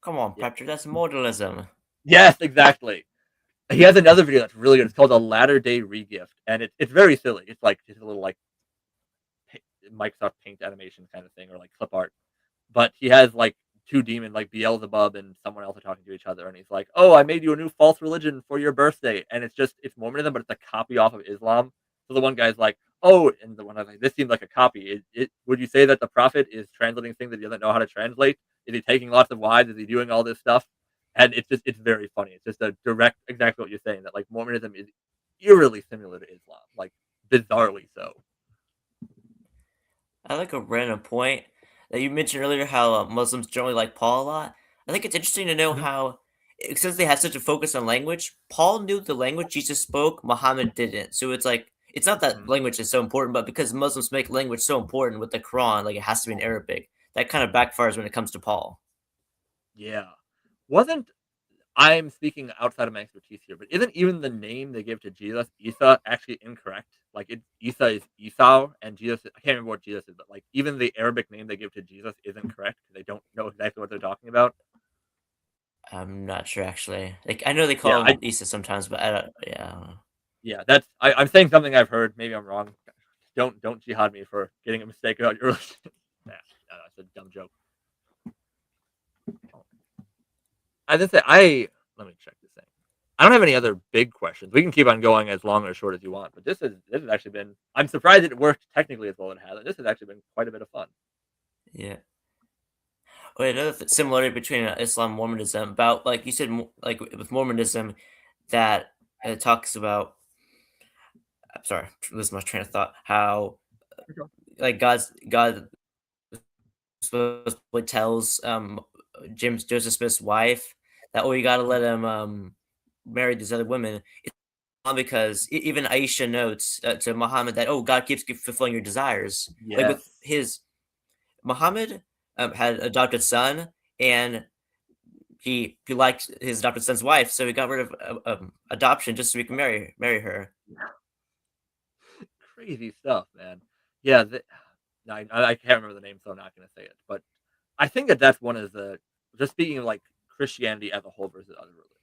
Come on, Yeah. Patrick, that's modalism. Yes, exactly. He has another video that's really good. It's called a Latter Day Regift, and it's very silly. It's like just a little like Microsoft Paint animation kind of thing, or like clip art. But he has like two demons, like Beelzebub and someone else are talking to each other, and he's like, "Oh, I made you a new false religion for your birthday," and it's Mormonism, but it's a copy off of Islam. So the one guy's like, "Oh," and the one guy's like, "This seems like a copy. Would you say that the prophet is translating things that he doesn't know how to translate? Is he taking lots of wives? Is he doing all this stuff?" And it's very funny. It's just a direct, exactly what you're saying, that like Mormonism is eerily similar to Islam, like bizarrely so. I like a random point that you mentioned earlier how Muslims generally like Paul a lot. I think it's interesting to know Mhm. how, since they had such a focus on language, Paul knew the language Jesus spoke, Muhammad didn't. So it's like, it's not that Mhm. language is so important, but because Muslims make language so important with the Quran, like it has to be in Arabic, that kind of backfires when it comes to Paul. Yeah. Wasn't I'm speaking outside of my expertise here, but isn't even the name they give to Jesus, Isa, actually incorrect? Like Isa is Esau, and I can't remember what Jesus is, but like even the Arabic name they give to Jesus isn't correct. They don't know exactly what they're talking about. I'm not sure actually. Like I know they Yeah, call him Isa sometimes, but I don't. Yeah, I don't know. I'm saying something I've heard. Maybe I'm wrong. Don't jihad me for getting a mistake about your religion. Nah, no, that's a dumb joke. I just say I let me check this thing. I don't have any other big questions. We can keep on going as long or short as you want, but this has actually been. I'm surprised it worked technically as well as it has. This has actually been quite a bit of fun. Yeah. Wait, another similarity between Islam and Mormonism about like you said, like with Mormonism, that it talks about. I'm sorry, lose my train of thought. How Okay. like God supposedly tells James Joseph Smith's wife that, oh, you got to let him marry these other women. It's not because even Aisha notes to Muhammad that, oh, God keeps fulfilling your desires. Like with Yes. his Muhammad had an adopted son, and he liked his adopted son's wife, so he got rid of adoption just so he can marry her. Crazy stuff, man. Yeah, I can't remember the name, so I'm not gonna say it. But I think that's one of the just speaking of like Christianity as a whole versus other religions.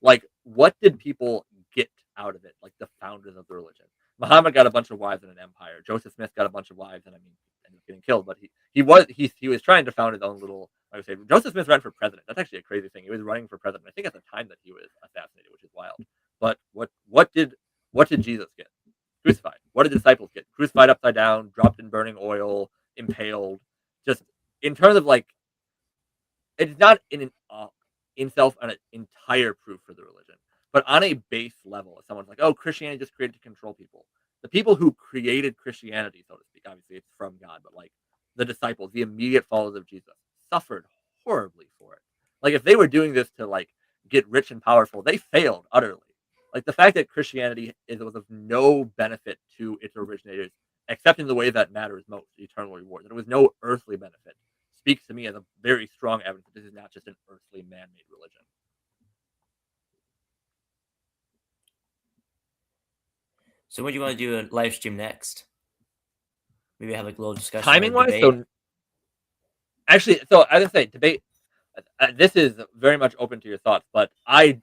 Like, what did people get out of it? Like the founders of the religion. Muhammad got a bunch of wives in an empire. Joseph Smith got a bunch of wives, and I mean, ended up getting killed. But he was trying to found his own little. I would say Joseph Smith ran for president. That's actually a crazy thing. He was running for president. I think at the time that he was assassinated, which is wild. But what did Jesus get? Crucified. What did the disciples get? Crucified upside down, dropped in burning oil, impaled. Just in terms of like, it's not in itself an entire proof for the religion, but on a base level, if someone's like, "Oh, Christianity just created to control people," the people who created Christianity, so to speak, obviously it's from God, but like the disciples, the immediate followers of Jesus, suffered horribly for it. Like if they were doing this to like get rich and powerful, they failed utterly. Like the fact that Christianity was of no benefit to its originators, except in the way that matters most, eternal reward. There was no earthly benefit speaks to me as a very strong evidence that this is not just an earthly man-made religion. So when do you want to do a live stream next? Maybe have like a little discussion or Timing wise, debate. so actually, so I would say debate. This is very much open to your thoughts, but I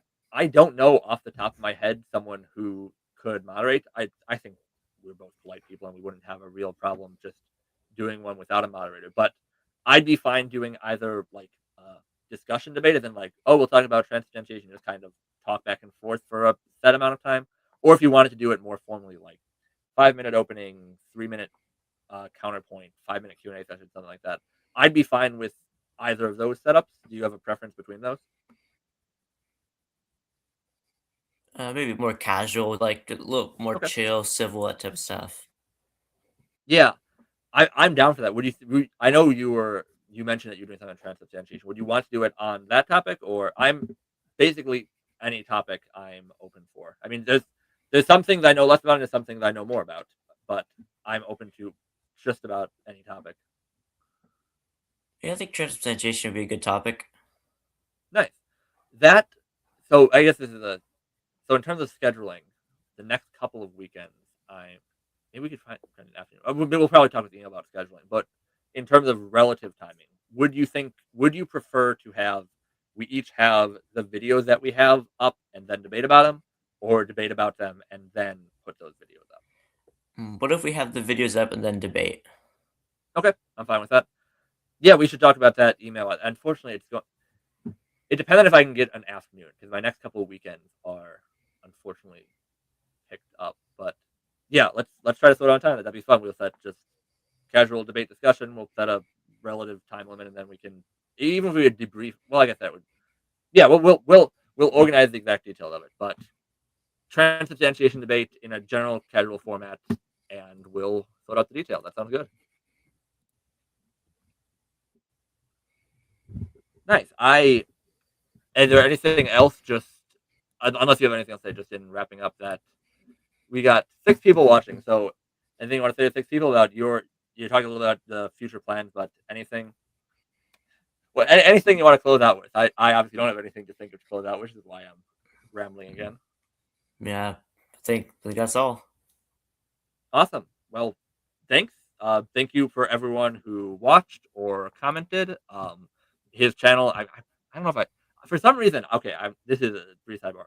don't know off the top of my head someone who could moderate. I think we're both polite people and we wouldn't have a real problem just doing one without a moderator. But I'd be fine doing either like discussion debate and then like, oh, we'll talk about transubstantiation, just kind of talk back and forth for a set amount of time, or if you wanted to do it more formally, like 5 minute opening, 3 minute counterpoint, 5 minute Q&A session, something like that. I'd be fine with either of those setups. Do you have a preference between those? Maybe more casual, like a little more Okay. chill, civil, that type of stuff. Yeah, I'm down for that. Would you? I know you mentioned that you're doing something on transubstantiation. Would you want to do it on that topic, or I'm basically any topic I'm open for. I mean, there's some things I know less about, and there's some things I know more about, but I'm open to just about any topic. Yeah, I think transubstantiation would be a good topic. Nice. That. So I guess this is a. So in terms of scheduling, the next couple of weekends, I maybe we could find an afternoon. We'll probably talk with Ian about scheduling, but in terms of relative timing, would you prefer to have we each have the videos that we have up and then debate about them, or debate about them and then put those videos up? What if we have the videos up and then debate? Okay, I'm fine with that. Yeah, we should talk about that email. Unfortunately, it depends on if I can get an afternoon because my next couple of weekends are unfortunately picked up. But yeah, let's try to slow down time. That'd be fun. We'll set just casual debate discussion. We'll set a relative time limit, and then we can even if we would debrief. Well, I guess that would. Yeah, we'll organize the exact details of it. But transubstantiation debate in a general casual format, and we'll sort out the details. That sounds good. Nice. Is there anything else? Just unless you have anything else to say, just in wrapping up that we got 6 people watching. So anything you want to say to 6 people about you're talking a little about the future plans, but anything anything you want to close out with. I obviously don't have anything to think of to close out, which is why I'm rambling again. Yeah, I think that's all. Awesome. Well, thanks. Thank you for everyone who watched or commented. His channel. I don't know if for some reason. Okay, this is a brief sidebar.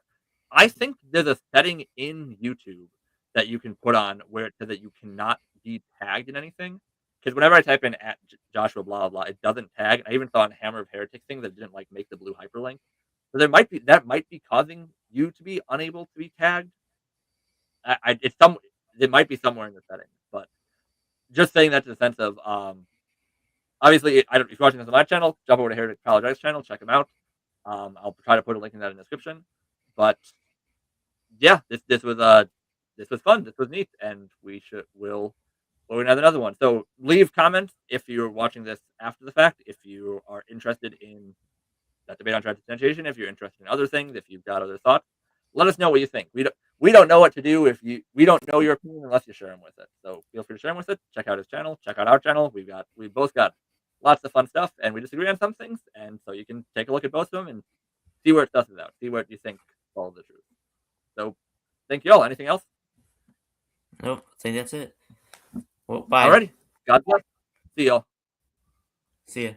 I think there's a setting in YouTube that you can put on where it says that you cannot be tagged in anything. Because whenever I type in at Joshua blah blah, it doesn't tag. I even saw on Hammer of Heretic thing that it didn't like make the blue hyperlink. So that might be causing you to be unable to be tagged. It's it might be somewhere in the settings, but just saying that to the sense of obviously I don't if you're watching this on my channel, jump over to Heretic Apologetics channel, check him out. I'll try to put a link in that in the description. But yeah, this was fun. This was neat, and we'll have another one. So leave comments if you're watching this after the fact. If you are interested in that debate on transubstantiation, if you're interested in other things, if you've got other thoughts, let us know what you think. We don't know what to do if we don't know your opinion unless you share them with it. So feel free to share them with it. Check out his channel. Check out our channel. We've both got lots of fun stuff, and we disagree on some things, and so you can take a look at both of them and see where it stresses out. See what you think follows the truth. So thank you all. Anything else? Nope, I think that's it. Well, bye. Alrighty. God bless. See y'all. See ya.